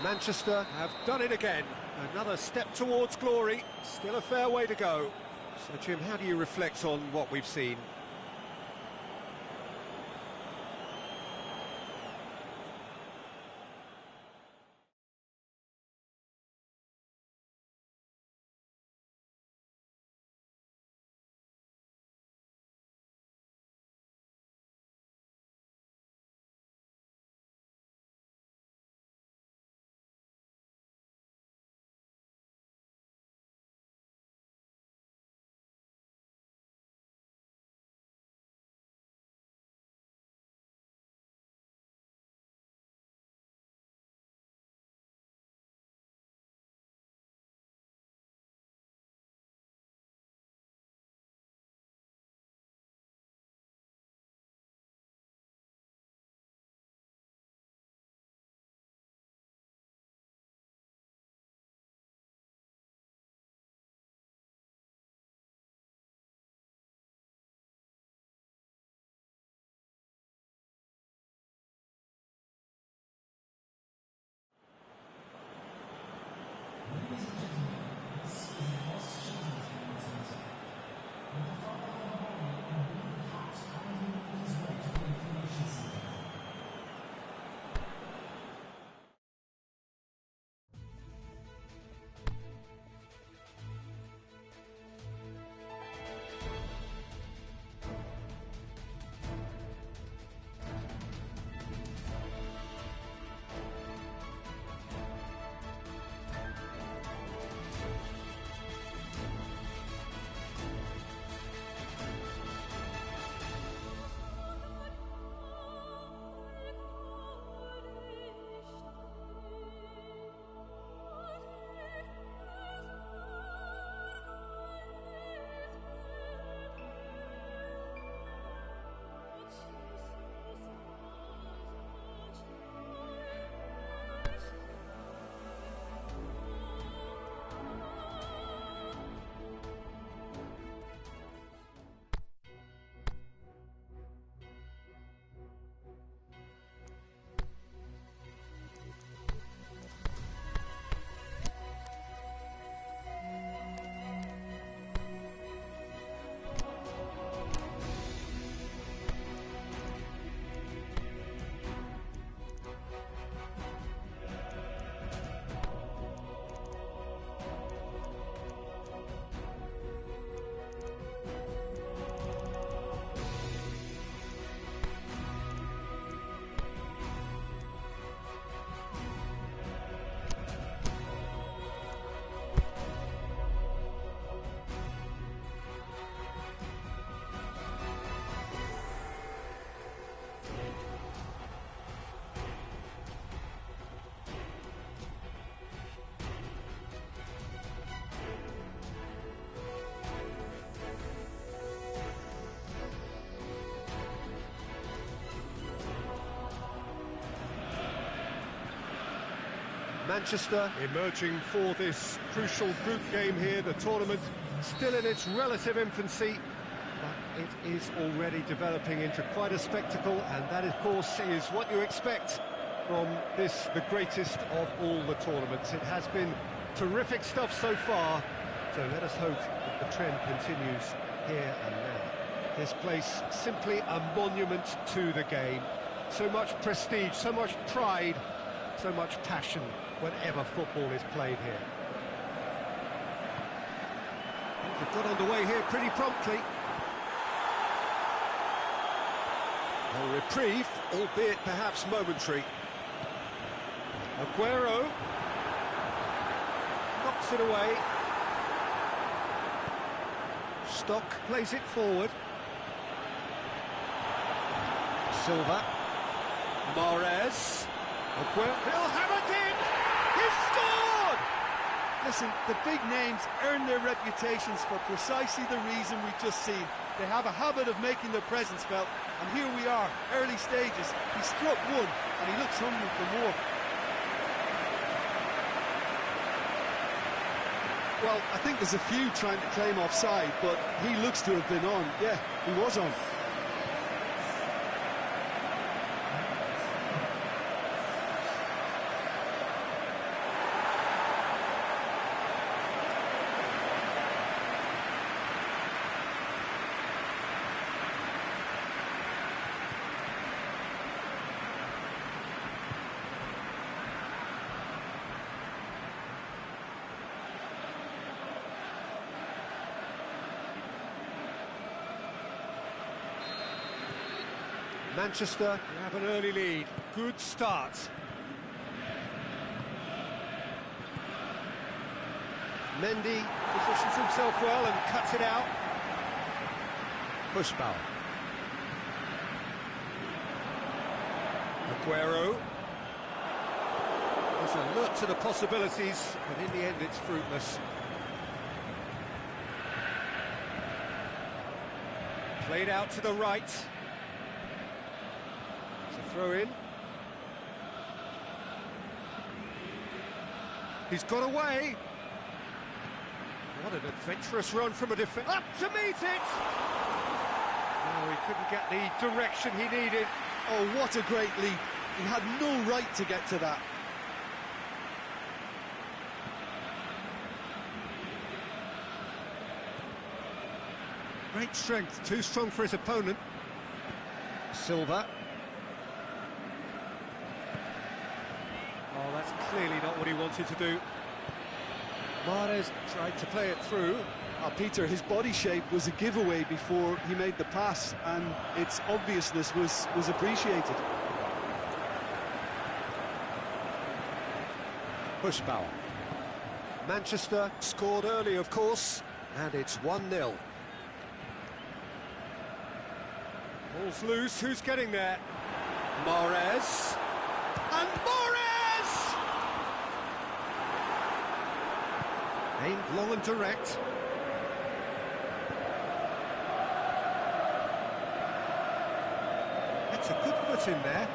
Manchester have done it again. Another step towards glory. Still a fair way to go. So, Jim, how do you reflect on what we've seen? Manchester emerging for this crucial group game here. The tournament still in its relative infancy, but it is already developing into quite a spectacle, and that, of course, is what you expect from this, the greatest of all the tournaments. It has been terrific stuff so far, so let us hope that the trend continues here and now. This place simply a monument to the game. So much prestige, so much pride, so much passion whenever football is played here. They've got underway here pretty promptly. A reprieve, albeit perhaps momentary. Aguero knocks it away. Stock plays it forward. Silva. Mahrez. Aguero. He'll have it in! He's scored! Listen, the big names earn their reputations for precisely the reason we've just seen. They have a habit of making their presence felt, and here we are, early stages. He struck one, and he looks hungry for more. Well, I think there's a few trying to claim offside, but he looks to have been on. Yeah, he was on. Manchester have an early lead. Good start. Mendy positions himself well and cuts it out. Pushball. Aguero. There's alert to the possibilities, but in the end it's fruitless. Played out to the right. Throw in. He's got away. What an adventurous run from a defender. Up to meet it! No, he couldn't get the direction he needed. Oh, what a great leap. He had no right to get to that. Great strength, too strong for his opponent. Silva. Oh, that's clearly not what he wanted to do. Mahrez tried to play it through. Peter, his body shape was a giveaway before he made the pass, and its obviousness was appreciated. Pushball. Manchester scored early, of course, and it's 1-0. Ball's loose, who's getting there? Mahrez. And Mahrez! Aimed long and direct. That's a good foot in there.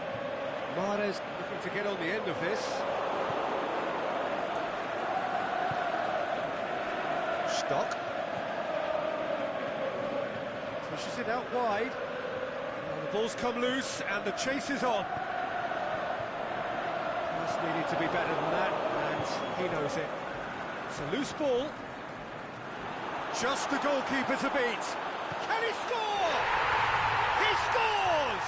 Mahrez looking to get on the end of this. Stock. Pushes it out wide. And the ball's come loose and the chase is on. Just needed to be better than that, and he knows it. It's a loose ball. Just the goalkeeper to beat. Can he score? He scores!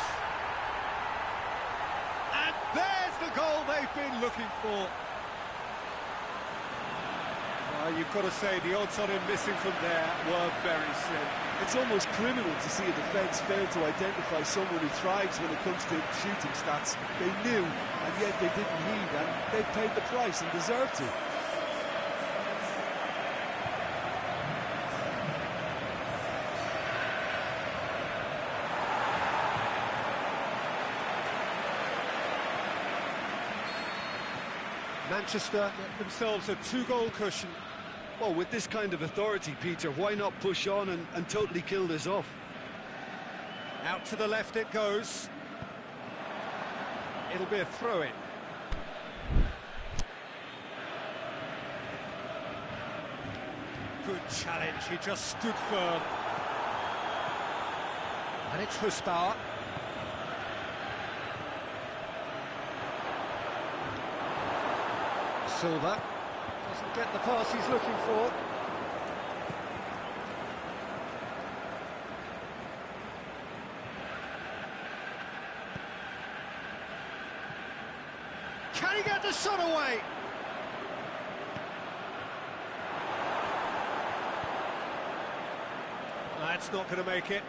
And there's the goal they've been looking for. You've got to say the odds on him missing from there were very slim. It's almost criminal to see a defence fail to identify someone who thrives when it comes to shooting stats. They knew, and yet they didn't heed, and they've paid the price and deserve to. Manchester get themselves a 2-goal cushion. Well, with this kind of authority, Peter, why not push on and totally kill this off? Out to the left it goes. It'll be a throw-in. Good challenge, he just stood firm. And it's Husbauer. Silva doesn't get the pass he's looking for. Can he get the shot away? That's not going to make it.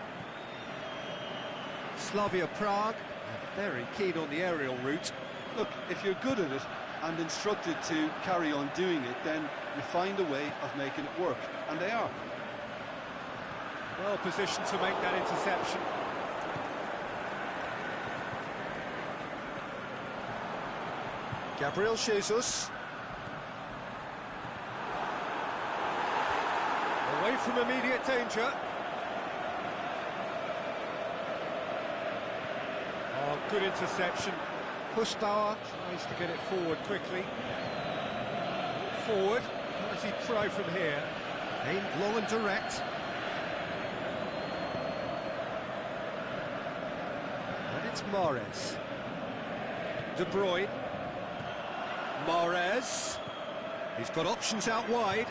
Slavia Prague are very keen on the aerial route. Look, if you're good at it and instructed to carry on doing it, then you find a way of making it work, and they are. Well positioned to make that interception. Gabriel Jesus. Away from immediate danger. Oh, good interception. Hussbauer tries to get it forward quickly. Forward. How does he try from here? Aimed long and direct. And it's Mahrez. De Bruyne. Mahrez. He's got options out wide.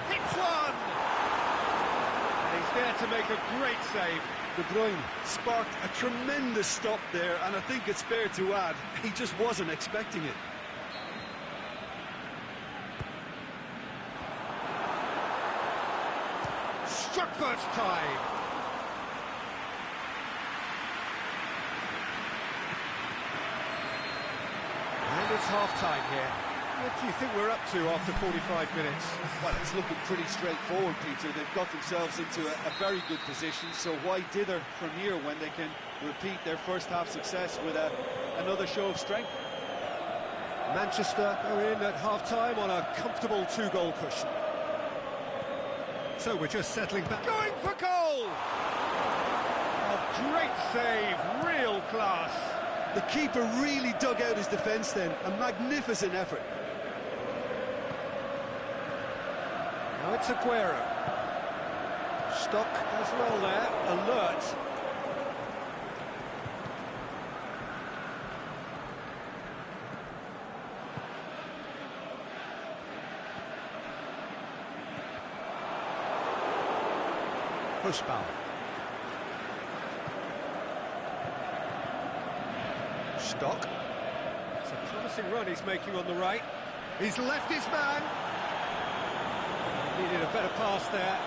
Hits one! And he's there to make a great save. De Bruyne sparked a tremendous stop there, and I think it's fair to add, he just wasn't expecting it. Struck first time. And it's half-time here. What do you think we're up to after 45 minutes? Well, it's looking pretty straightforward, Peter. They've got themselves into a very good position, so why dither from here when they can repeat their first-half success with another show of strength? Manchester go in at half-time on a comfortable two-goal cushion. So we're just settling back. Going for goal! A great save, real class. The keeper really dug out his defence then, a magnificent effort. Now it's Aguero. Stock as well there, alert. Hussbauer. Stock. It's a promising run he's making on the right. He's left his man. Needed a better pass there.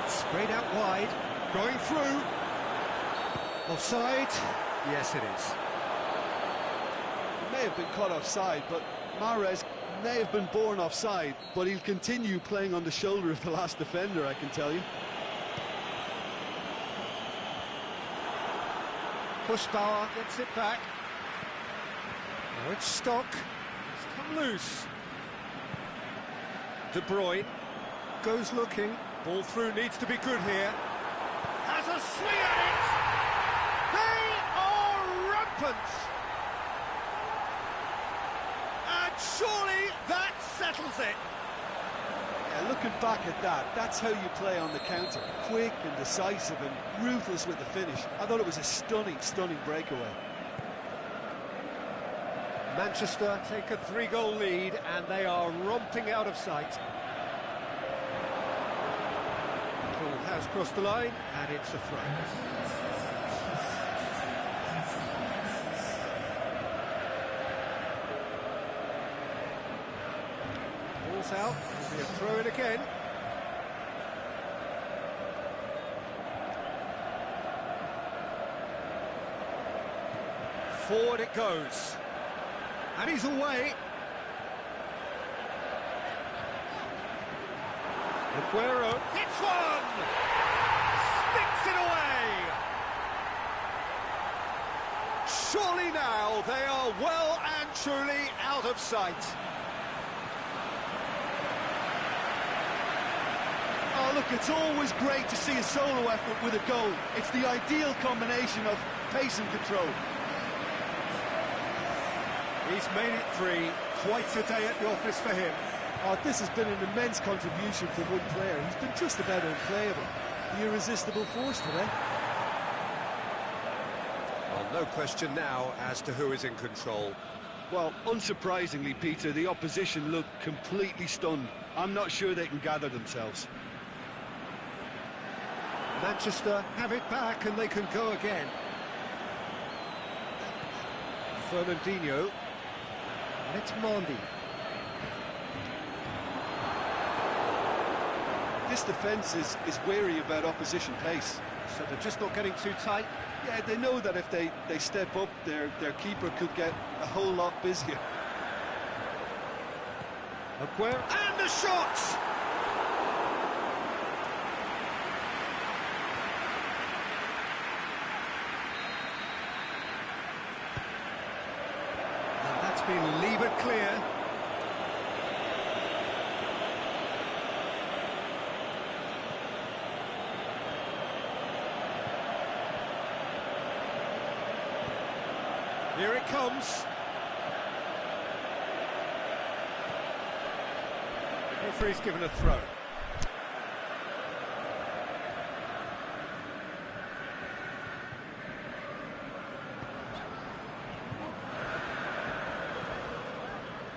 It's sprayed out wide. Going through. Offside. Yes, it is. He may have been caught offside, but Mahrez may have been born offside, but he'll continue playing on the shoulder of the last defender, I can tell you. Hussbauer gets it back. Now it's Stock. It's come loose. De Bruyne goes looking. Ball through needs to be good here. Has a swing at it. They are rampant. And surely that settles it. Yeah, looking back at that, that's how you play on the counter. Quick and decisive and ruthless with the finish. I thought it was a stunning, stunning breakaway. Manchester take a 3-goal lead and they are romping out of sight. Ball has crossed the line and it's a throw. Ball's out, it'll be a throw in again. Forward it goes. And he's away. Aguero hits one! Sticks it away! Surely now they are well and truly out of sight. Oh, look, it's always great to see a solo effort with a goal. It's the ideal combination of pace and control. He's made it 3, quite a day at the office for him. Oh, this has been an immense contribution from one player. He's been just about unplayable. The irresistible force today. Well, no question now as to who is in control. Well, unsurprisingly, Peter, the opposition look completely stunned. I'm not sure they can gather themselves. Manchester have it back and they can go again. Fernandinho. And it's Mondi. This defence is wary about opposition pace. So they're just not getting too tight. Yeah, they know that if they step up, their keeper could get a whole lot busier. Aguero, and the shot! And that's been levered clear. Here it comes. The referee's given a throw.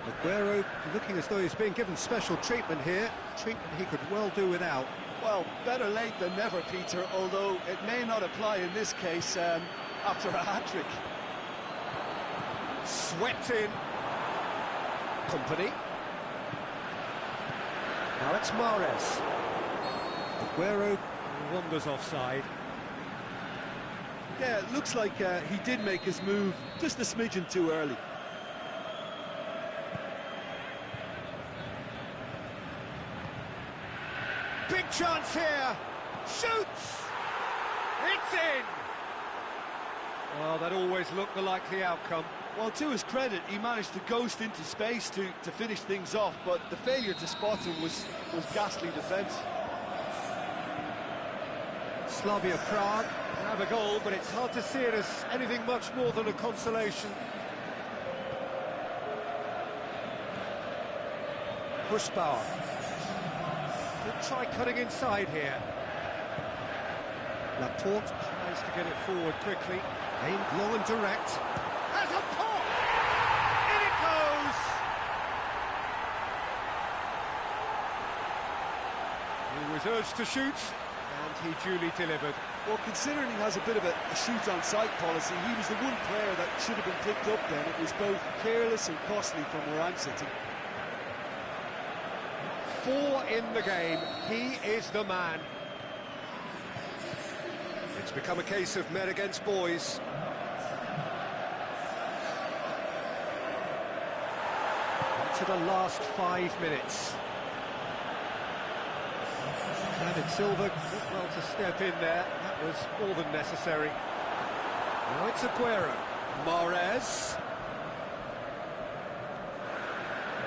Aguero looking as though he's being given special treatment here. Treatment he could well do without. Well, better late than never, Peter, although it may not apply in this case after a hat-trick. Swept in. Company. Now it's Mahrez. Aguero wanders offside. Yeah, it looks like he did make his move just a smidgen too early. Big chance here. Shoots. It's in. Well, that always looked the likely outcome. Well, to his credit, he managed to ghost into space to finish things off, but the failure to spot him was ghastly defence. Slavia Prague have a goal, but it's hard to see it as anything much more than a consolation. Bushbauer. Could try cutting inside here. Laporte tries to get it forward quickly. Aimed long and direct. Has a pop! In it goes! He was urged to shoot, and he duly delivered. Well, considering he has a bit of a shoot-on-sight policy, he was the one player that should have been picked up then. It was both careless and costly from where I'm sitting. 4 in the game. He is the man. It's become a case of men against boys. To the last 5 minutes. David Silva did well to step in there. That was more than necessary. Now it's Aguero. Mahrez.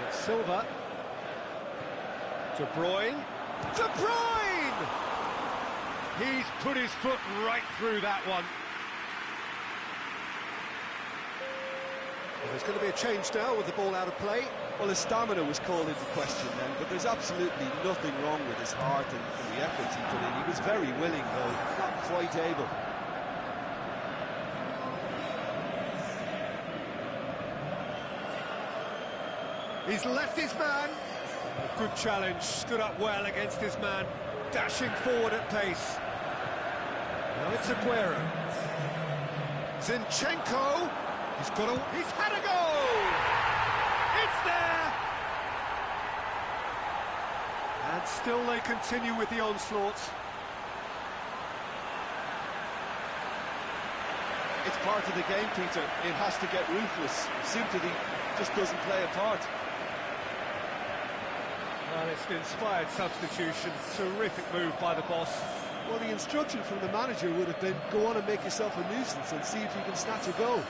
It's Silva. De Bruyne. De Bruyne! He's put his foot right through that one. Well, there's going to be a change now with the ball out of play. Well, his stamina was called into question then, but there's absolutely nothing wrong with his heart and the efforts he put in. He was very willing, though, not quite able. He's left his man. A good challenge, stood up well against his man, dashing forward at pace. Now it's Aguero. Zinchenko. He's had a goal! It's there! And still they continue with the onslaught. It's part of the game, Peter. It has to get ruthless. Sympathy just doesn't play a part. Well, it's an inspired substitution. Terrific move by the boss. Well, the instruction from the manager would have been, go on and make yourself a nuisance and see if you can snatch a goal.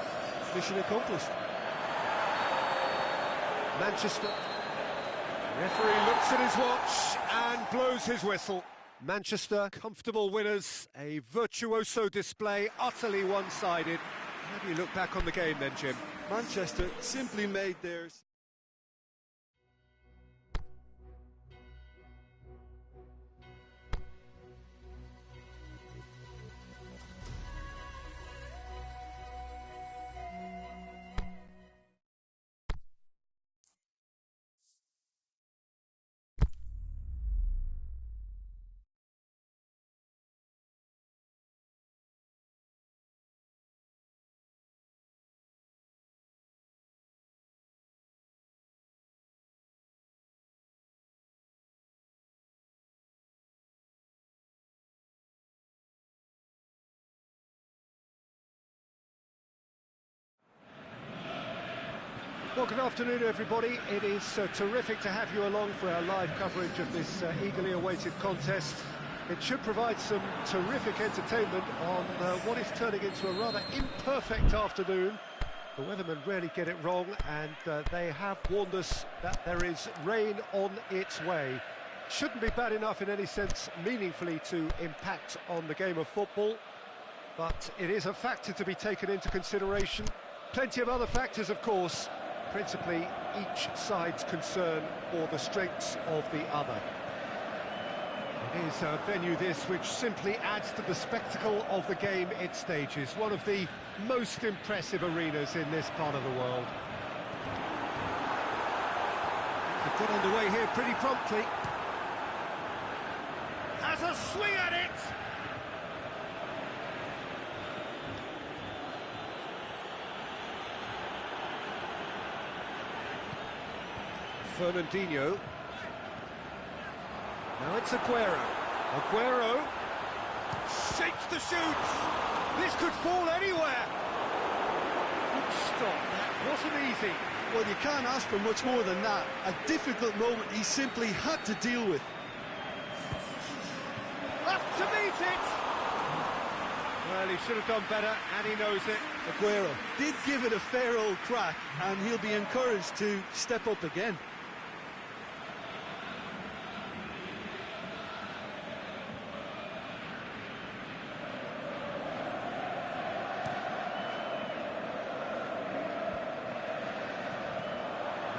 Mission accomplished. Manchester. Referee looks at his watch and blows his whistle. Manchester, comfortable winners. A virtuoso display, utterly one-sided. How do you look back on the game then, Jim? Manchester simply made theirs. Well, good afternoon, everybody. It is terrific to have you along for our live coverage of this eagerly awaited contest. It should provide some terrific entertainment on what is turning into a rather imperfect afternoon. The weathermen rarely get it wrong, and they have warned us that there is rain on its way. Shouldn't be bad enough in any sense meaningfully to impact on the game of football, but it is a factor to be taken into consideration. Plenty of other factors, of course, principally each side's concern for the strengths of the other. It is a venue this which simply adds to the spectacle of the game it stages, one of the most impressive arenas in this part of the world. They've got underway here pretty promptly. Has a swing at it! Fernandinho. Now it's Aguero. Aguero shakes the shoots. This could fall anywhere. Good stop. That wasn't easy. Well, you can't ask for much more than that. A difficult moment he simply had to deal with. Left to meet it. Well, he should have done better, and he knows it. Aguero did give it a fair old crack, and he'll be encouraged to step up again.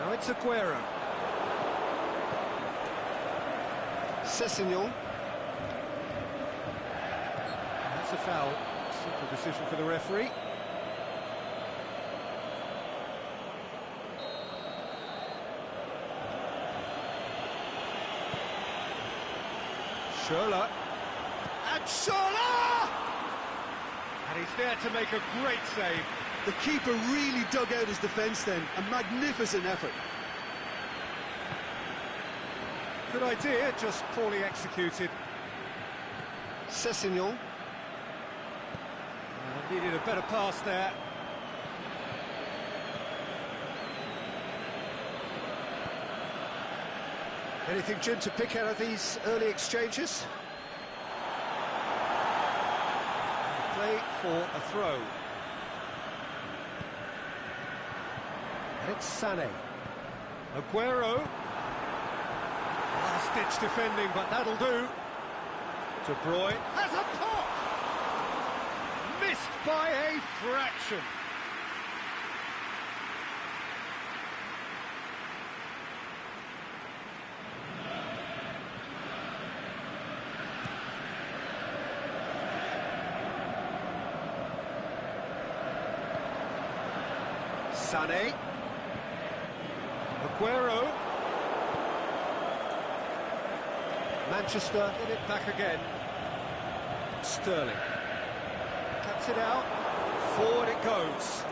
Now it's Aguero. Sessegnon. That's a foul. Simple decision for the referee. Schürrle. And Schürrle! And he's there to make a great save. The keeper really dug out his defence then. A magnificent effort. Good idea, just poorly executed. Sessegnon. Needed a better pass there. Anything, Jim, to pick out of these early exchanges? Play for a throw. And it's Sané. Aguero. Last-ditch defending, but that'll do. De Bruyne has a pop! Missed by a fraction. Sané. Aguero. Manchester get it back again. Sterling. Cuts it out. Forward it goes.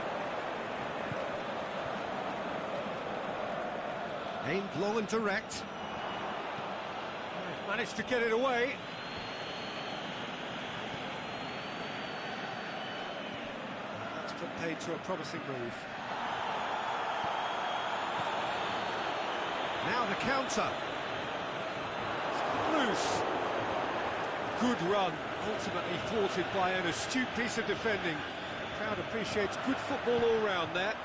Aimed long and direct. Managed to get it away. That's put paid to a promising move. Now the counter. It's loose. Good run, ultimately thwarted by an astute piece of defending. The crowd appreciates good football all round there.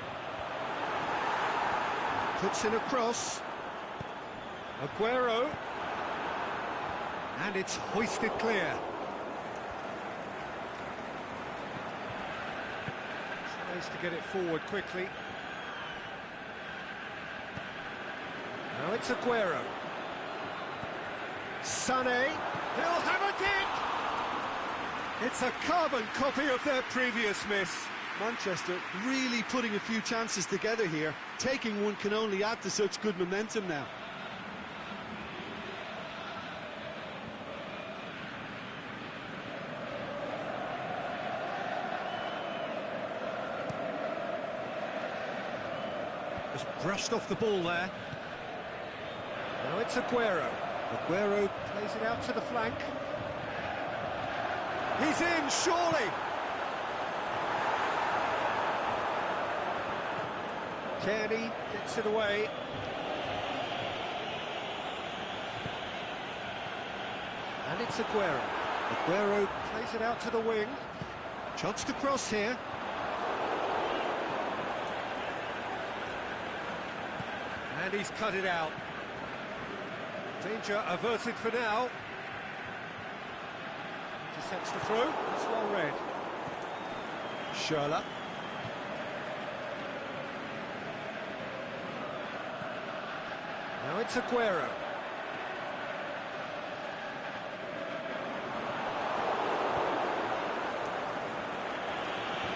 Puts in a cross. Aguero. And it's hoisted clear. Tries to get it forward quickly. Now it's Aguero. Sané. He'll have it in! It's a carbon copy of their previous miss. Manchester really putting a few chances together here. Taking one can only add to such good momentum now. Just brushed off the ball there. Now it's Aguero. Aguero plays it out to the flank. He's in, surely! Kenny gets it away. And it's Aguero. Aguero plays it out to the wing. Chance to cross here. And he's cut it out. Danger averted for now. Intercepts the throw. It's well read. Schürrle. Now it's Aguero.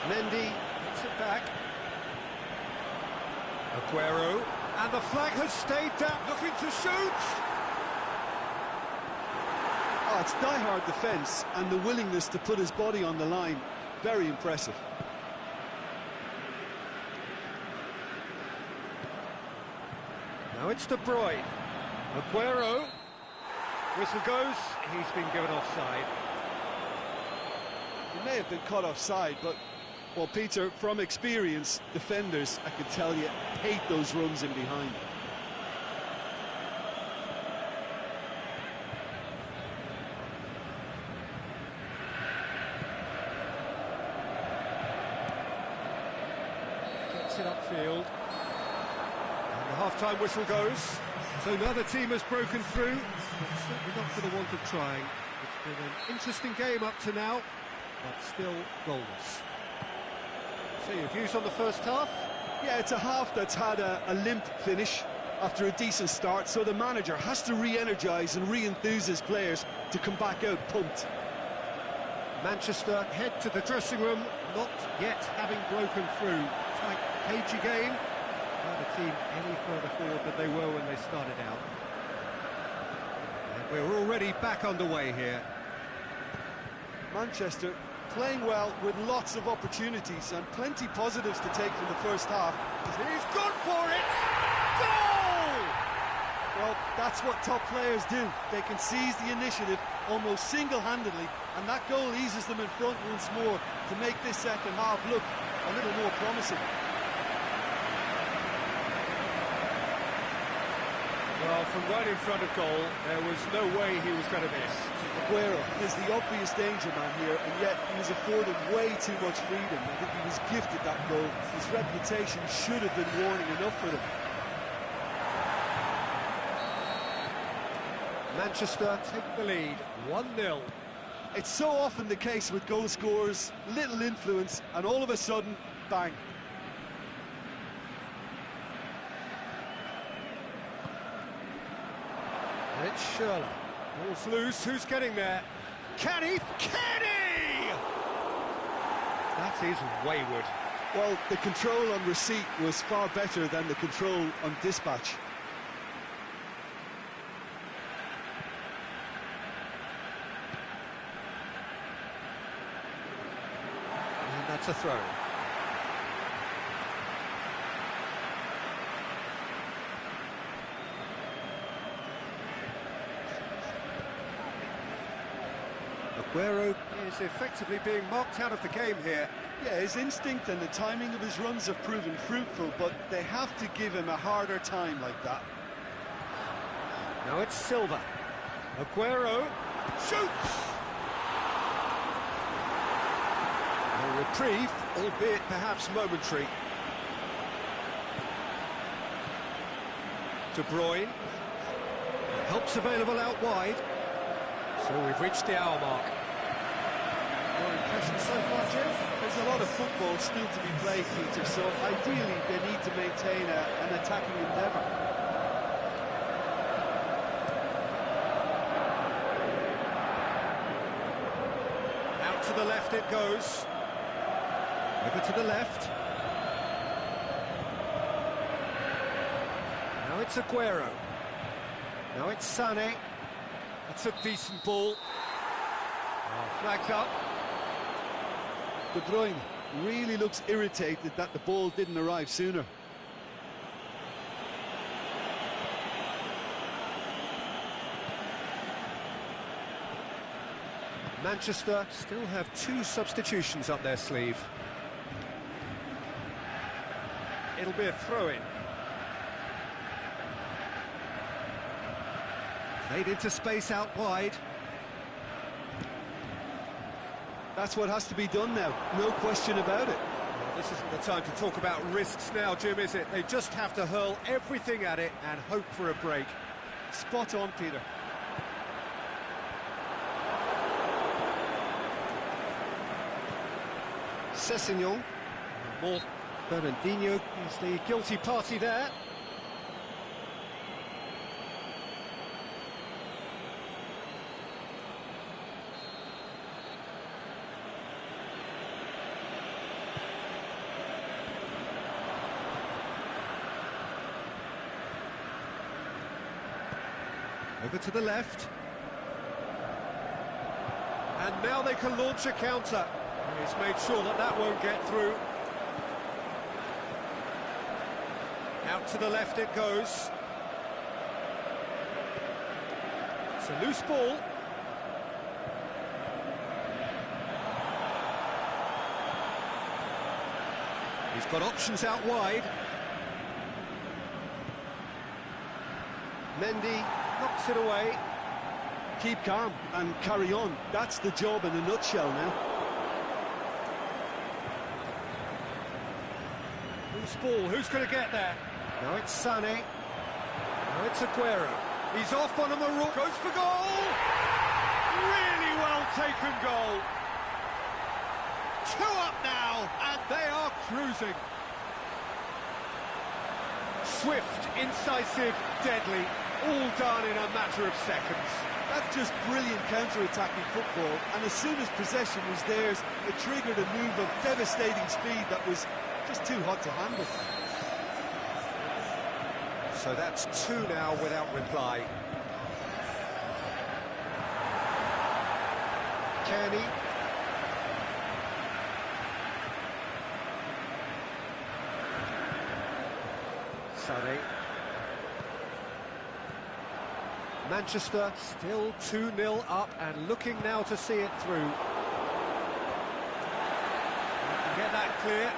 Mendy gets it back. Aguero. And the flag has stayed down, looking to shoot! Oh, it's die-hard defence and the willingness to put his body on the line. Very impressive. Now it's De Bruyne. Aguero. Whistle goes, he's been given offside. He may have been caught offside, but, well, Peter, from experience, defenders, I can tell you, hate those runs in behind. Gets it upfield. And the half-time whistle goes. So neither team has broken through, but certainly not for the want of trying. It's been an interesting game up to now, but still goalless. So your views on the first half? Yeah, it's a half that's had a limp finish after a decent start, so the manager has to re-energise and re-enthuse his players to come back out pumped. Manchester head to the dressing room, not yet having broken through. Tight, cagey game. Not a team any further forward than they were when they started out. And we're already back underway here. Manchester playing well with lots of opportunities and plenty positives to take from the first half. He's gone for it! Goal! Well, that's what top players do. They can seize the initiative almost single-handedly, and that goal eases them in front once more to make this second half look a little more promising. Well, from right in front of goal, there was no way he was going to miss. Aguero is the obvious danger man here, and yet he was afforded way too much freedom. I think he was gifted that goal. His reputation should have been warning enough for them. Manchester take the lead, 1-0. It's so often the case with goal scorers, little influence, and all of a sudden, bang. And it's Schürrle. Ball's loose, who's getting there? Kenny! Kenny! That is wayward. Well, the control on receipt was far better than the control on dispatch. And that's a throw. Aguero is effectively being marked out of the game here. Yeah, his instinct and the timing of his runs have proven fruitful, but they have to give him a harder time like that. Now it's Silva. Aguero shoots! A reprieve, albeit perhaps momentary. De Bruyne. Help's available out wide. So we've reached the hour mark. Your impression so far, Jim? There's a lot of football still to be played, Peter, so ideally they need to maintain an attacking endeavour. Out to the left it goes. Over to the left. Now it's Aguero. Now it's Sané. That's a decent ball. Oh, flags up. De Bruyne really looks irritated that the ball didn't arrive sooner. Manchester still have 2 substitutions up their sleeve. It'll be a throw-in. Played into space out wide. That's what has to be done now, no question about it. Well, this isn't the time to talk about risks now, Jim, is it? They just have to hurl everything at it and hope for a break. Spot on, Peter. Sessegnon. More. Fernandinho is the guilty party there. Over to the left. And now they can launch a counter. He's made sure that that won't get through. Out to the left it goes. It's a loose ball. He's got options out wide. Mendy knocks it away. Keep calm and carry on. That's the job in a nutshell now. Loose ball, who's going to get there? Now it's Sané. Now it's Aguero. He's off on a Morocco. Goes for goal! Really well taken goal. 2 up now, and they are cruising. Swift, incisive, deadly, all done in a matter of seconds. That's just brilliant counter-attacking football, and as soon as possession was theirs, it triggered a move of devastating speed that was just too hot to handle. So that's 2 now without reply. Kearney. Sané. Manchester still 2-0 up and looking now to see it through. Get that clear.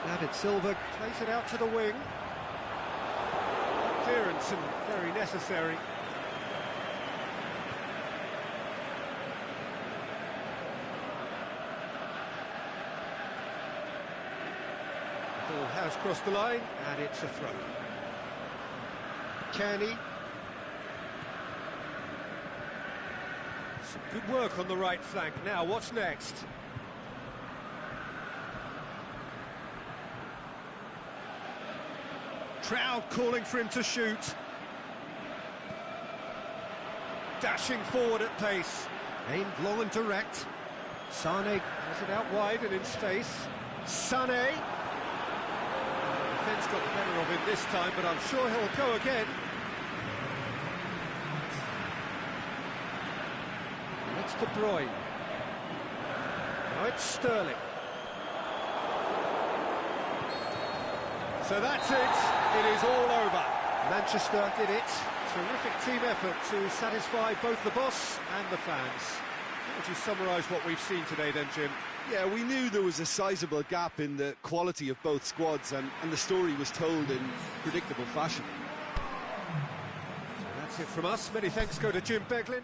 David Silva plays it out to the wing. Clearance and very necessary. Ball has crossed the line, and it's a throw. Kearney. Some good work on the right flank. Now, what's next? Crowd calling for him to shoot. Dashing forward at pace. Aimed long and direct. Sané has it out wide and in space. Sané. Defence got the better of him this time, but I'm sure he'll go again. It's De Bruyne. Now it's Sterling. So that's it. It is all over. Manchester did it. Terrific team effort to satisfy both the boss and the fans. How would you summarise what we've seen today then, Jim? Yeah, we knew there was a sizable gap in the quality of both squads, and the story was told in predictable fashion. So that's it from us. Many thanks go to Jim Beglin.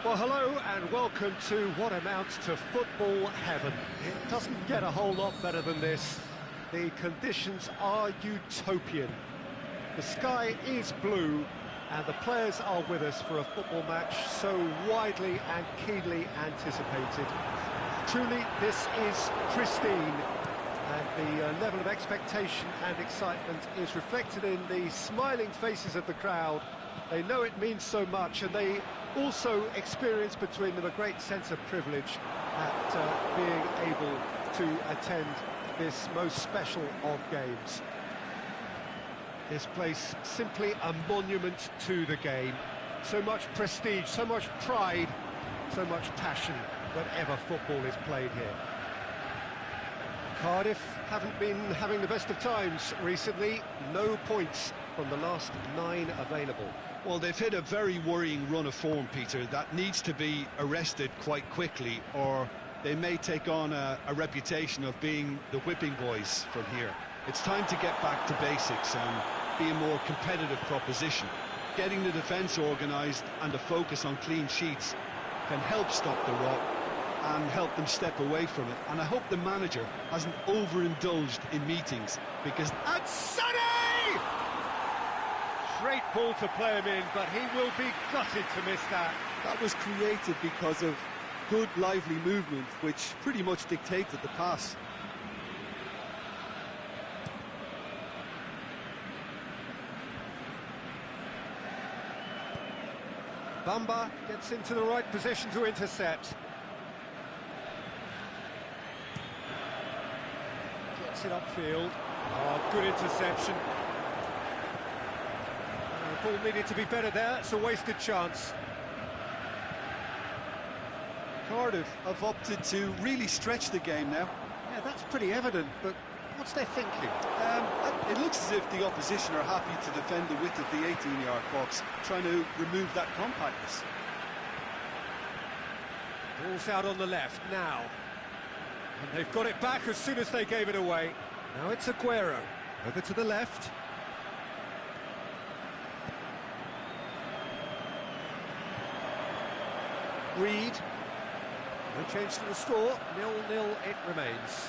Well, hello and welcome to what amounts to football heaven. It doesn't get a whole lot better than this. The conditions are utopian. The sky is blue and the players are with us for a football match so widely and keenly anticipated. Truly, this is pristine, and the level of expectation and excitement is reflected in the smiling faces of the crowd. They know it means so much, and they also experience between them a great sense of privilege at being able to attend this most special of games. This place simply a monument to the game. So much prestige, so much pride, so much passion whenever football is played here. Cardiff haven't been having the best of times recently. No points from the last 9 available. Well, they've hit a very worrying run of form, Peter, that needs to be arrested quite quickly, or they may take on a reputation of being the whipping boys from here. It's time to get back to basics and be a more competitive proposition. Getting the defence organised and a focus on clean sheets can help stop the rot and help them step away from it. And I hope the manager hasn't overindulged in meetings, because... And Sonny! Great ball to play him in, but he will be gutted to miss that. That was created because of good, lively movement, which pretty much dictated the pass. Bamba gets into the right position to intercept. Gets it upfield. Oh, good interception. The ball needed to be better there. It's a wasted chance. Cardiff have opted to really stretch the game now. Yeah, that's pretty evident, but what's their thinking? It looks as if the opposition are happy to defend the width of the 18-yard box, trying to remove that compactness. Ball's out on the left now. And they've got it back as soon as they gave it away. Now it's Aguero. Over to the left. Reed. No change to the score. 0-0 it remains.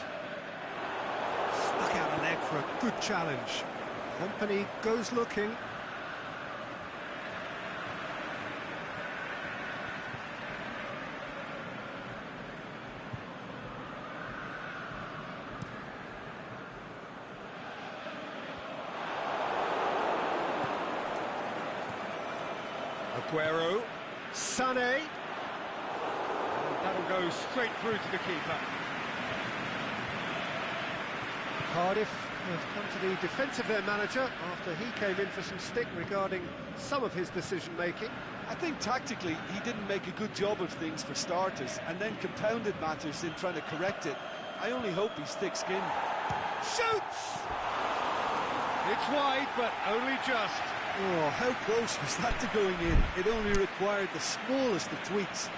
Stuck out a leg for a good challenge. Company goes looking. Aguero. Sané. That'll go straight through to the keeper. Cardiff have come to the defence of their manager after he came in for some stick regarding some of his decision-making. I think tactically he didn't make a good job of things for starters, and then compounded matters in trying to correct it. I only hope he's thick-skinned. Shoots! It's wide, but only just. Oh, how close was that to going in? It only required the smallest of tweaks.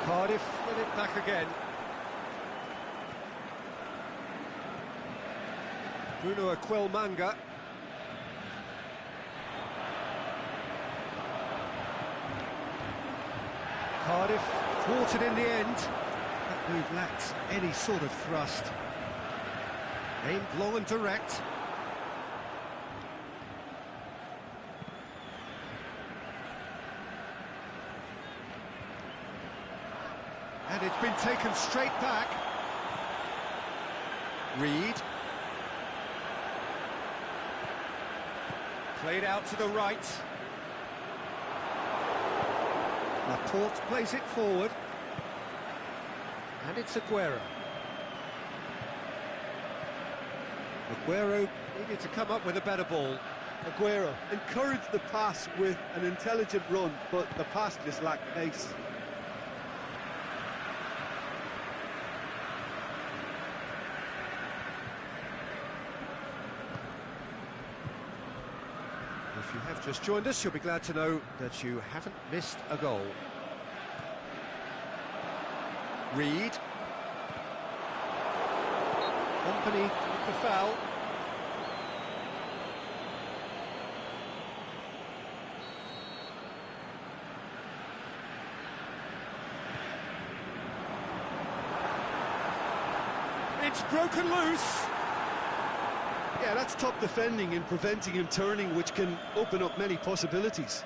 Cardiff win it back again. Bruno Aquilmanga. Cardiff thwarted in the end. That move lacked any sort of thrust. Aimed long and direct. And it's been taken straight back. Reed. Played out to the right. Laporte plays it forward. And it's Aguero. Aguero needed to come up with a better ball. Aguero encouraged the pass with an intelligent run, but the pass just lacked pace. If you have just joined us, you'll be glad to know that you haven't missed a goal. Reed. Company with the foul. It's broken loose. Yeah, that's top defending and preventing him turning, which can open up many possibilities.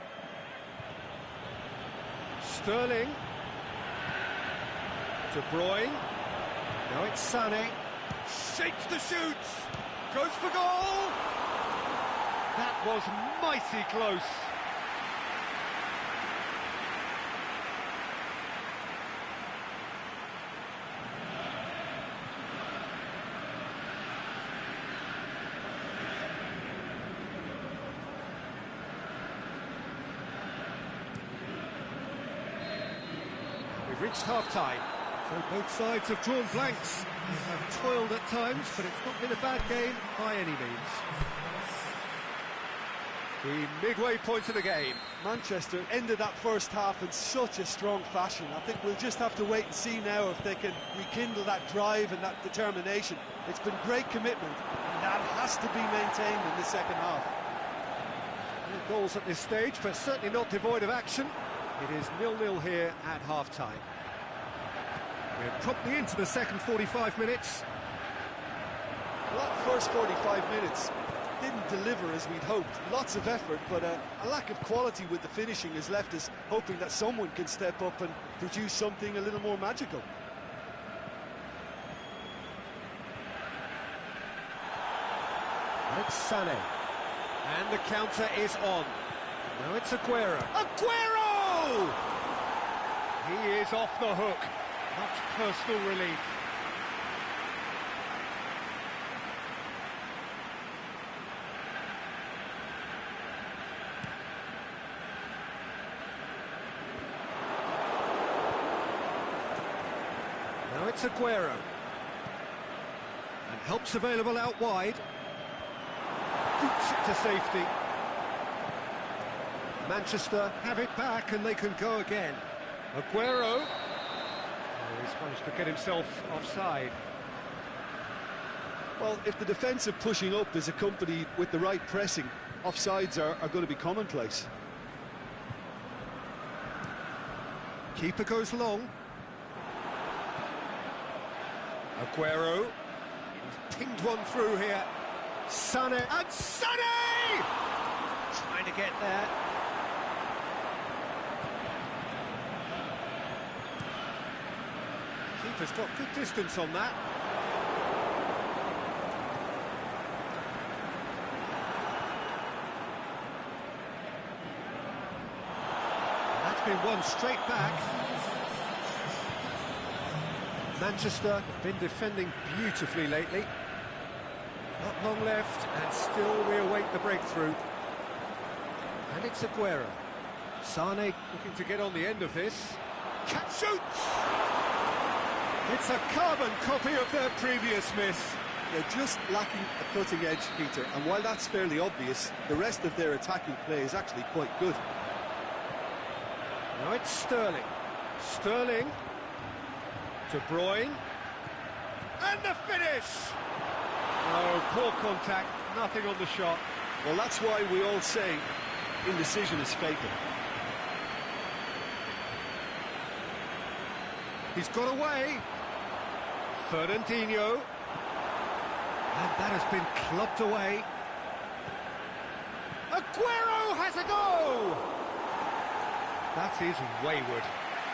Sterling. De Bruyne. Now it's Sané. Shapes the shoot. Goes for goal. That was mighty close. We've reached half-time. So both sides have drawn blanks. They have toiled at times, but it's not been a bad game by any means. The midway point of the game. Manchester ended that first half in such a strong fashion. I think we'll just have to wait and see now if they can rekindle that drive and that determination. It's been great commitment, and that has to be maintained in the second half. No goals at this stage, but certainly not devoid of action. It is 0-0 here at half-time. We're promptly into the second 45 minutes. Well, that first 45 minutes didn't deliver as we'd hoped. Lots of effort, but a lack of quality with the finishing has left us hoping that someone can step up and produce something a little more magical. It's Sané. And the counter is on. Now it's Aguero. Aguero! He is off the hook. Much personal relief. Now it's Aguero. And help's available out wide. Boots it to safety. Manchester have it back and they can go again. Aguero. Oh, he's managed to get himself offside. Well, if the defensive pushing up is accompanied with the right pressing, offsides are going to be commonplace. Keeper goes long. Aguero. He's pinged one through here. Sané. And Sané! Trying to get there. Keeper's got good distance on that. And that's been won straight back. Manchester have been defending beautifully lately. Not long left, and still we await the breakthrough. And it's Aguero. Sané looking to get on the end of this. Shoots! It's a carbon copy of their previous miss. They're just lacking a cutting edge, Peter, and while that's fairly obvious, the rest of their attacking play is actually quite good. Now it's Sterling. Sterling. De Bruyne. And the finish! Oh, poor contact, nothing on the shot. Well, that's why we all say indecision is fatal. He's got away. Fernandinho. And that has been clubbed away. Aguero has a go! That is wayward.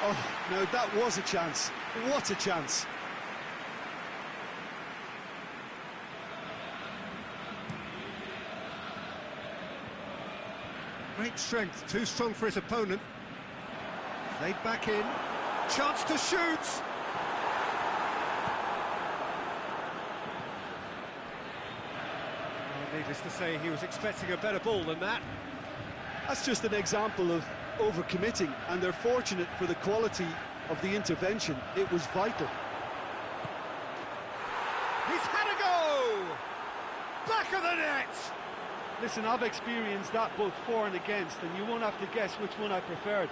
Oh, no, that was a chance. What a chance. Great strength, too strong for his opponent. Played back in. Chance to shoot! Well, needless to say, he was expecting a better ball than that. That's just an example of overcommitting, and they're fortunate for the quality of the intervention. It was vital. He's had a go! Back of the net! Listen, I've experienced that both for and against, and you won't have to guess which one I preferred.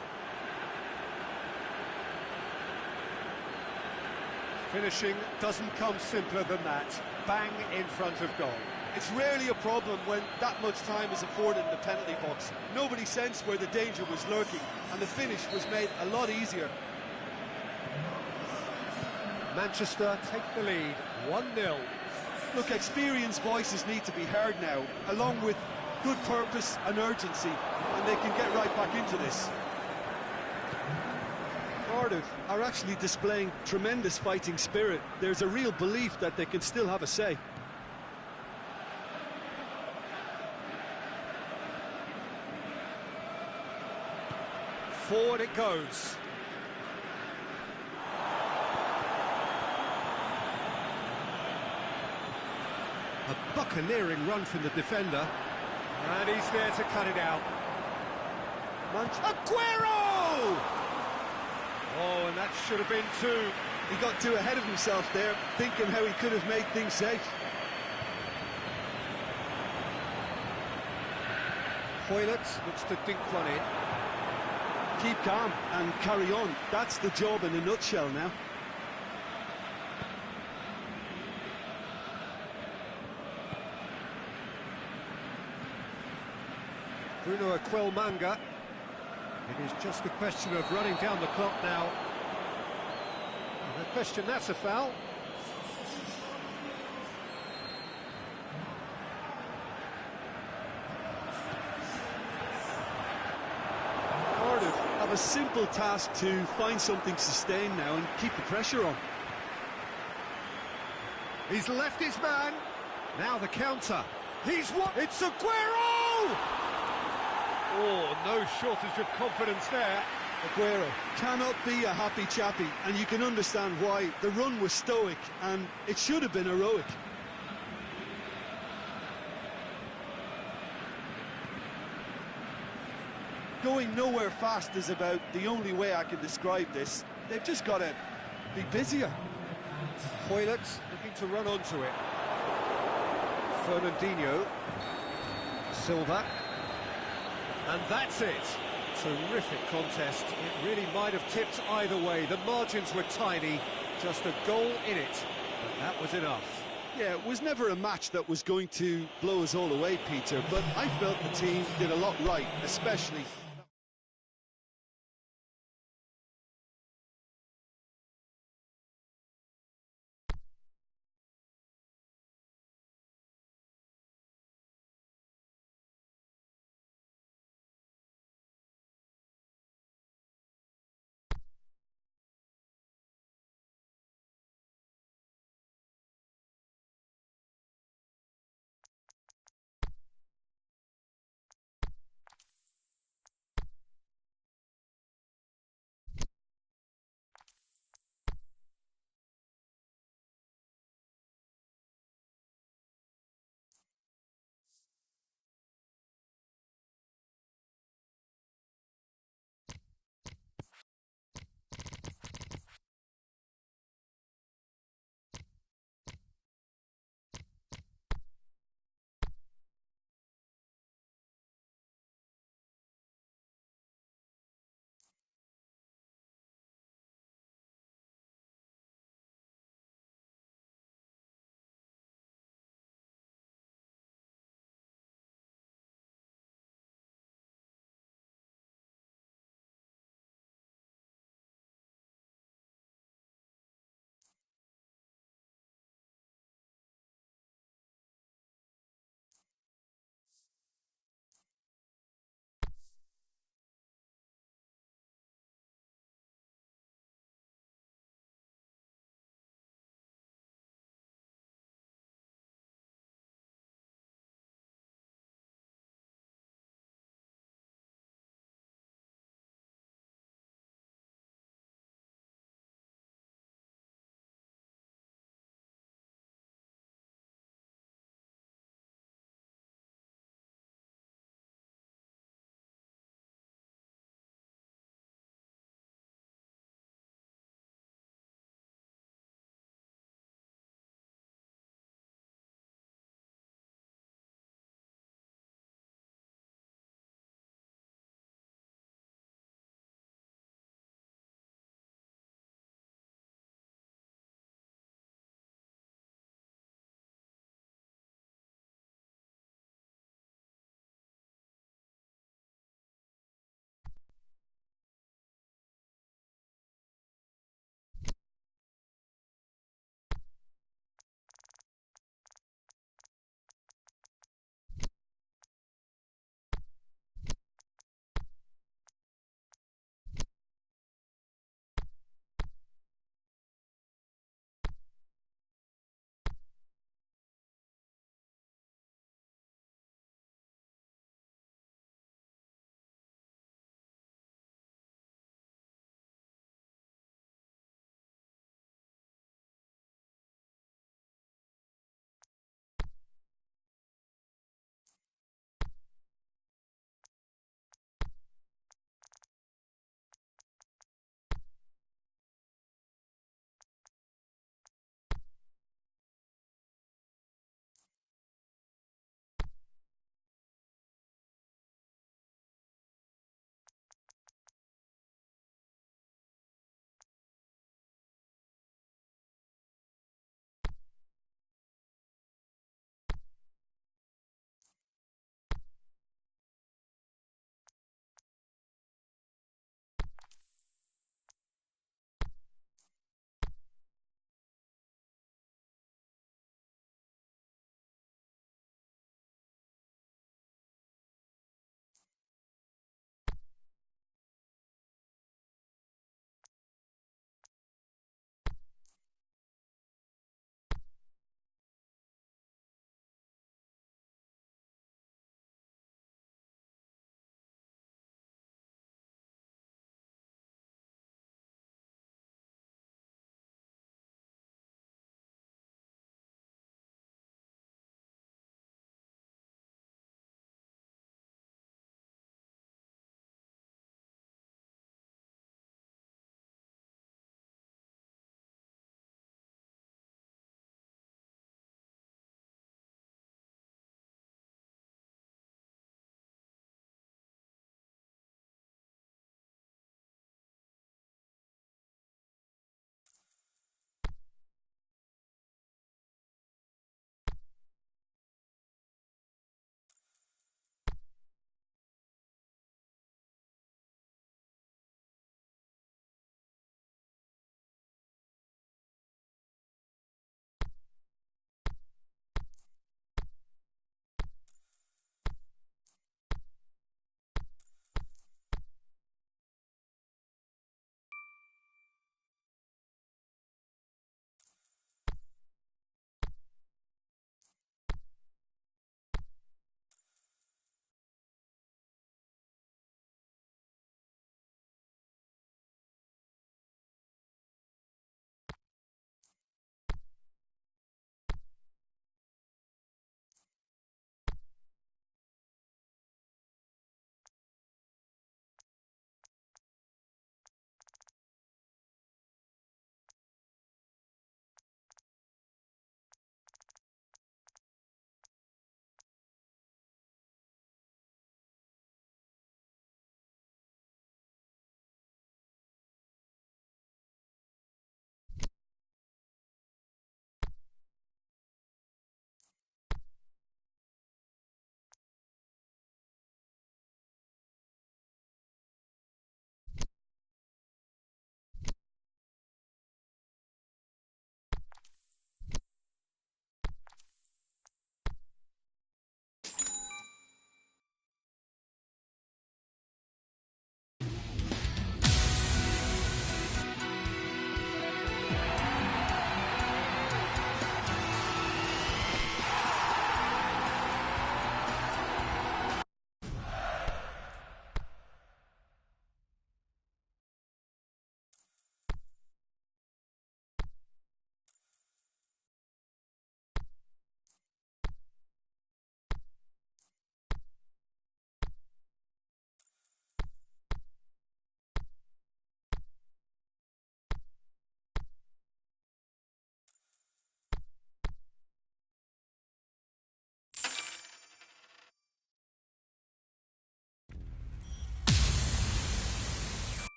Finishing doesn't come simpler than that. Bang in front of goal. It's rarely a problem when that much time is afforded in the penalty box. Nobody sensed where the danger was lurking, and the finish was made a lot easier. Manchester take the lead, 1-0. Look, experienced voices need to be heard now, along with good purpose and urgency, and they can get right back into this. Cardiff are actually displaying tremendous fighting spirit. There's a real belief that they can still have a say. Forward it goes. A buccaneering run from the defender. And he's there to cut it out. Aguero! Oh, and that should have been two. He got too ahead of himself there, thinking how he could have made things safe. Hoylett looks to dink one in. Keep calm and carry on. That's the job in a nutshell now. Bruno Aquilmanga. It is just a question of running down the clock now. And the question, that's a foul. Cardiff have a simple task to find something sustained now and keep the pressure on. He's left his man. Now the counter. He's what? It's Aguero! Oh, no shortage of confidence there. Aguero cannot be a happy chappy, and you can understand why. The run was stoic, and it should have been heroic. Going nowhere fast is about the only way I can describe this. They've just got to be busier. Hoylett looking to run onto it. Fernandinho. Silva. And that's it. Terrific contest. It really might have tipped either way. The margins were tiny. Just a goal in it. But that was enough. Yeah, it was never a match that was going to blow us all away, Peter, but I felt the team did a lot right, especially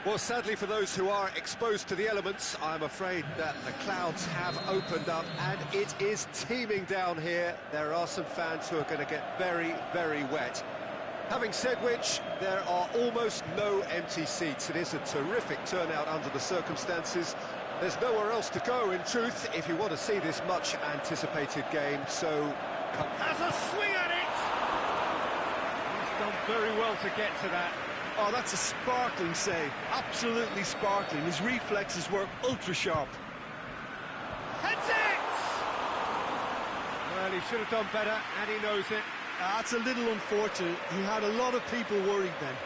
Well, sadly for those who are exposed to the elements, I'm afraid that the clouds have opened up and it is teeming down here. There are some fans who are going to get very, very wet. Having said which, there are almost no empty seats. It is a terrific turnout under the circumstances. There's nowhere else to go, in truth, if you want to see this much-anticipated game, so... Has a swing at it! He's done very well to get to that. Oh, that's a sparkling save. Absolutely sparkling. His reflexes were ultra-sharp. Heads it! Well, he should have done better, and he knows it. That's a little unfortunate. He had a lot of people worried then.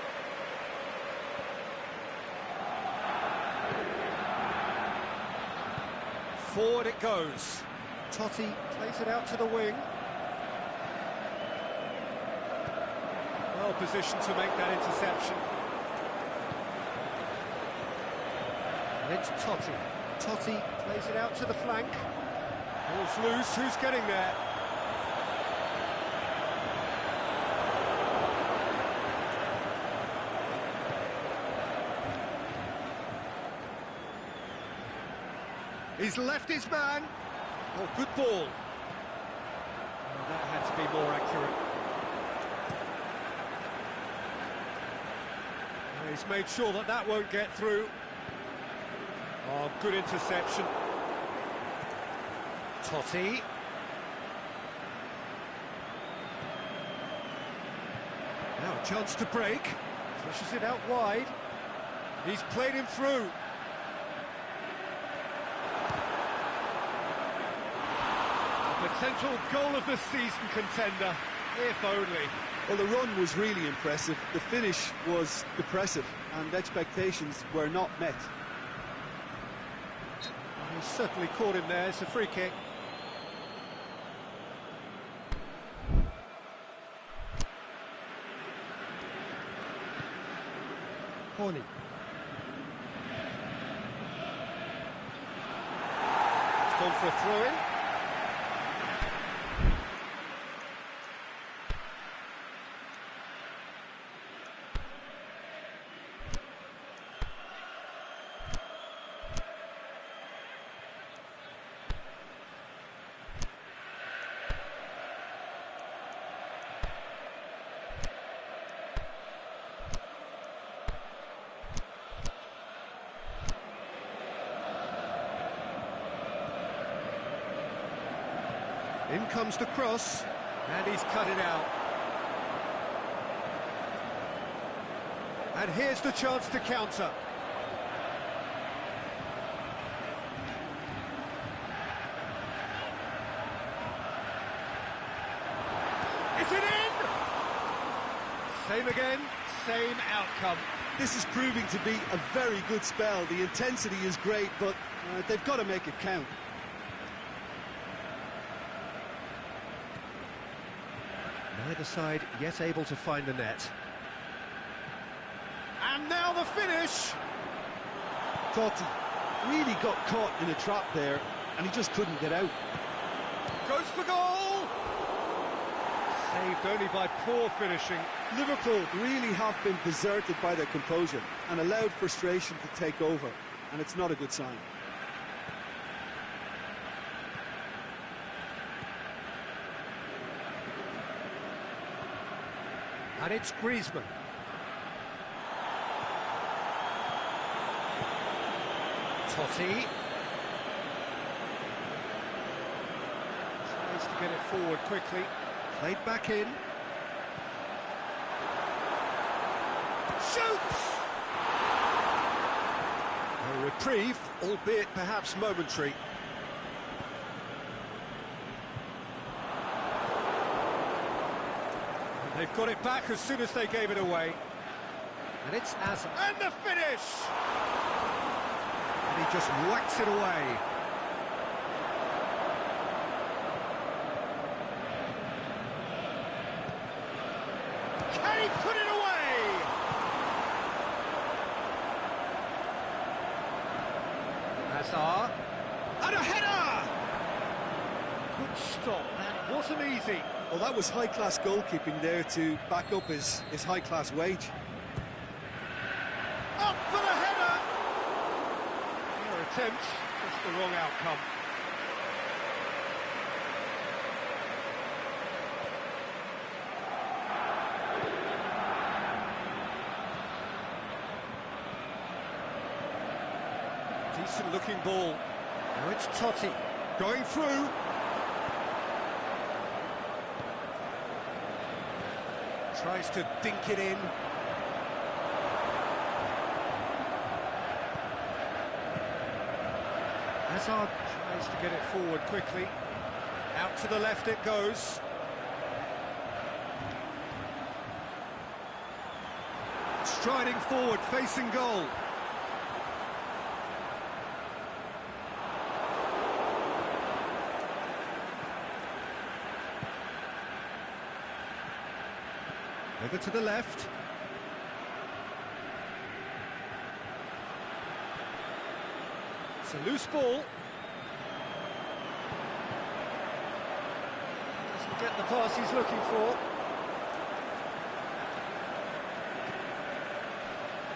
Forward it goes. Totti plays it out to the wing. Well positioned to make that interception. And it's Totti. Totti plays it out to the flank. Ball's loose, who's getting there? He's left his man. Oh, good ball. Oh, that had to be more accurate. And he's made sure that that won't get through. Oh, good interception. Totti. Now a chance to break. Pushes it out wide. He's played him through. Potential goal of the season contender, if only. Well, the run was really impressive. The finish was depressive, and expectations were not met. He's certainly caught him there. It's a free kick. Horny. It's gone for a throw-in. In comes the cross, and he's cut it out. And here's the chance to counter. Is it in? Same again, same outcome. This is proving to be a very good spell. The intensity is great, but they've got to make it count. Neither side yet able to find the net. And now the finish! Totti really got caught in a trap there, and he just couldn't get out. Goes for goal! Saved only by poor finishing. Liverpool really have been deserted by their composure and allowed frustration to take over, and it's not a good sign. And it's Griezmann. Totti. Tries to get it forward quickly. Played back in. Shoots! A reprieve, albeit perhaps momentary. They've got it back as soon as they gave it away. And it's Asa. And the finish! And he just whacks it away. Can he put it away? Hazard. And a header! Good stop. That wasn't easy. Well, that was high-class goalkeeping there to back up his high-class wage. Up for the header! attempt, just the wrong outcome. Decent looking ball. Now it's Totti going through. Tries to dink it in. Hazard tries to get it forward quickly. Out to the left it goes. Striding forward, facing goal. Over to the left. It's a loose ball. Doesn't get the pass he's looking for.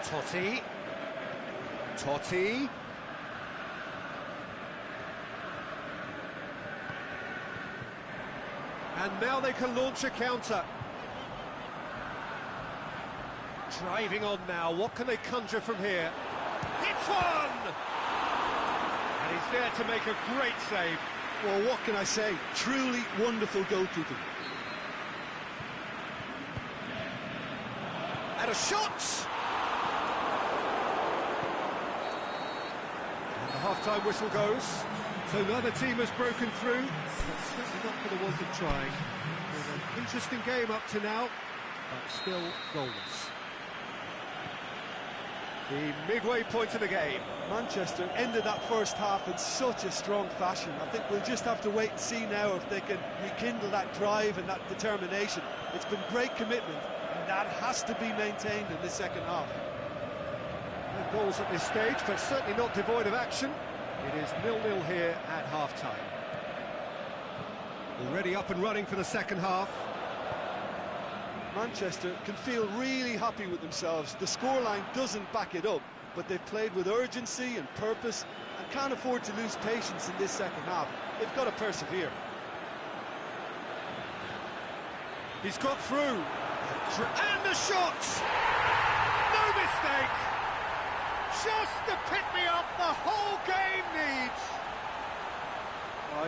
Totti. Totti. And now they can launch a counter. Driving on now, what can they conjure from here? Hits one! And he's there to make a great save. Well, what can I say? Truly wonderful goalkeeping. And a shot! And the half-time whistle goes. So neither team has broken through. But certainly not for the want of trying. It's been an interesting game up to now, but still goalless. The midway point of the game. Manchester ended that first half in such a strong fashion. I think we'll just have to wait and see now if they can rekindle that drive and that determination. It's been great commitment, and that has to be maintained in the second half. No goals at this stage, but certainly not devoid of action. It is 0-0 here at half-time. Already up and running for the second half. Manchester can feel really happy with themselves. The scoreline doesn't back it up, but they've played with urgency and purpose and can't afford to lose patience in this second half. They've got to persevere. He's got through. And the shot! No mistake! Just the pick-me-up the whole game needs!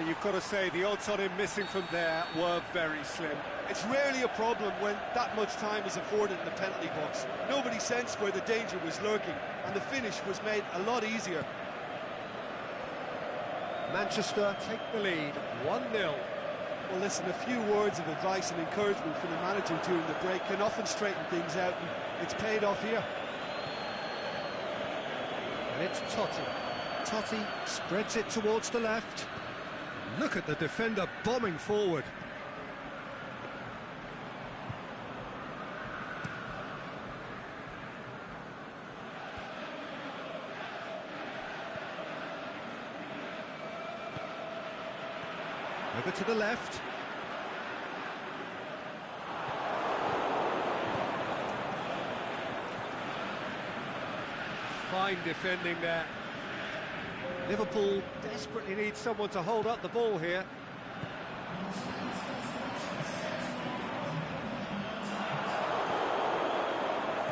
You've got to say, the odds on him missing from there were very slim. It's rarely a problem when that much time is afforded in the penalty box. Nobody sensed where the danger was lurking, and the finish was made a lot easier. Manchester take the lead, 1-0. Well, listen, a few words of advice and encouragement from the manager during the break can often straighten things out, and it's paid off here. And it's Totti. Totti spreads it towards the left. Look at the defender bombing forward. Over to the left. Fine defending there. Liverpool desperately needs someone to hold up the ball here.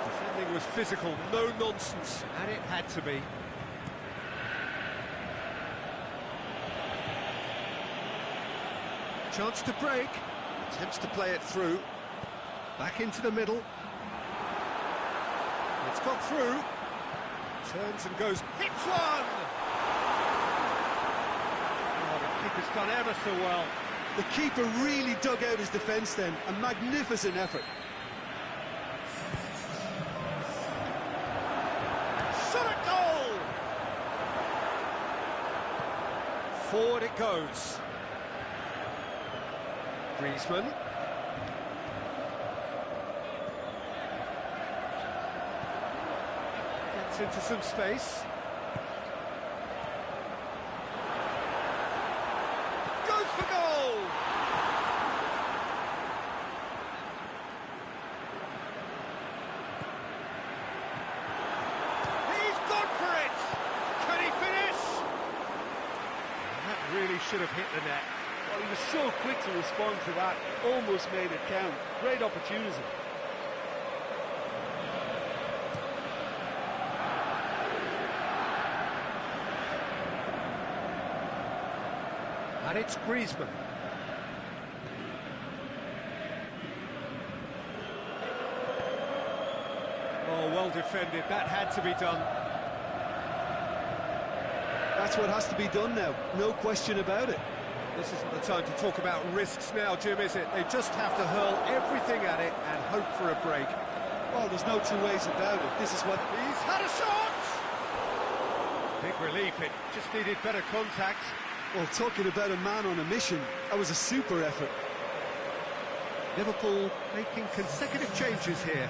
Defending was physical, no nonsense, and it had to be. Chance to break, attempts to play it through. Back into the middle. It's got through. Turns and goes, hits one! Oh, the keeper's done ever so well. The keeper really dug out his defence then, a magnificent effort. Shot at goal! Forward it goes. Griezmann. Gets into some space. Goes for goal! He's gone for it! Can he finish? have hit the net. Well, he was so quick to respond to that, almost made it count. Great opportunity. And it's Griezmann. Oh, well defended. That had to be done. That's what has to be done now, no question about it. This isn't the time to talk about risks now, Jim, is it? They just have to hurl everything at it and hope for a break. Well, there's no two ways about it. This is what... He's had a shot! Big relief, it just needed better contact. Well, talking about a man on a mission, that was a super effort. Liverpool making consecutive changes here.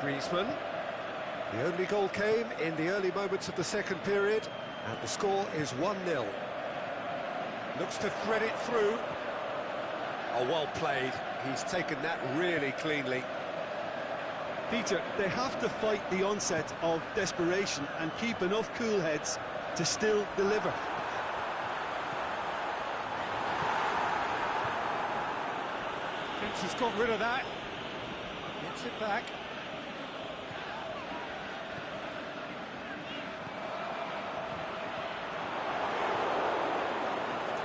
Griezmann. The only goal came in the early moments of the second period, and the score is 1-0. Looks to thread it through. Oh, well played. He's taken that really cleanly. Peter, they have to fight the onset of desperation and keep enough cool heads to still deliver. Finch has got rid of that. Gets it back.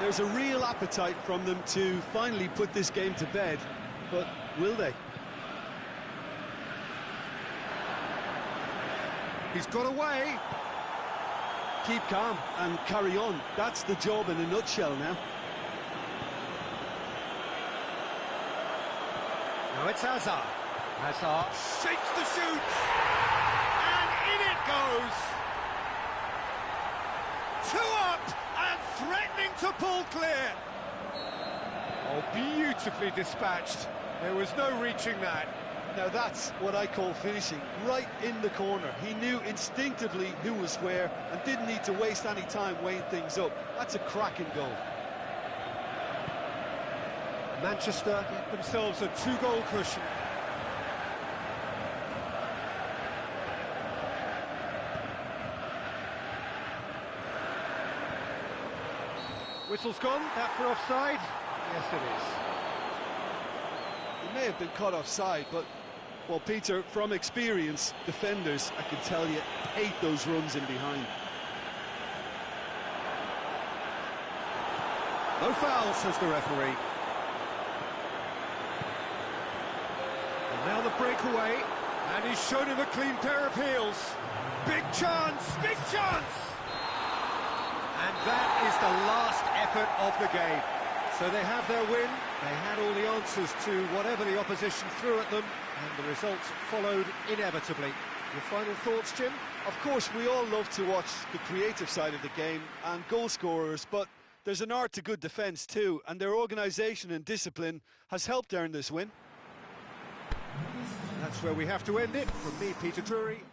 There's a real appetite from them to finally put this game to bed, but will they? He's got away. Keep calm and carry on. That's the job in a nutshell now. Now it's Hazard. Hazard shapes the shoot, and in it goes. 2 up and threatening to pull clear. Oh, beautifully dispatched. There was no reaching that. Now that's what I call finishing, right in the corner. He knew instinctively who was where and didn't need to waste any time weighing things up. That's a cracking goal. Manchester get themselves a 2-goal cushion. Whistle's gone, that for offside? Yes, it is. He may have been caught offside, but, well, Peter, from experience, defenders, I can tell you, hate those runs in behind. No foul, says the referee. And now the breakaway, and he's shown him a clean pair of heels. Big chance, big chance! And that is the last effort of the game. So they have their win, they had all the answers to whatever the opposition threw at them, and the results followed inevitably. Your final thoughts, Jim? Of course, we all love to watch the creative side of the game and goal scorers, but there's an art to good defence too, and their organisation and discipline has helped earn this win. That's where we have to end it. From me, Peter Drury.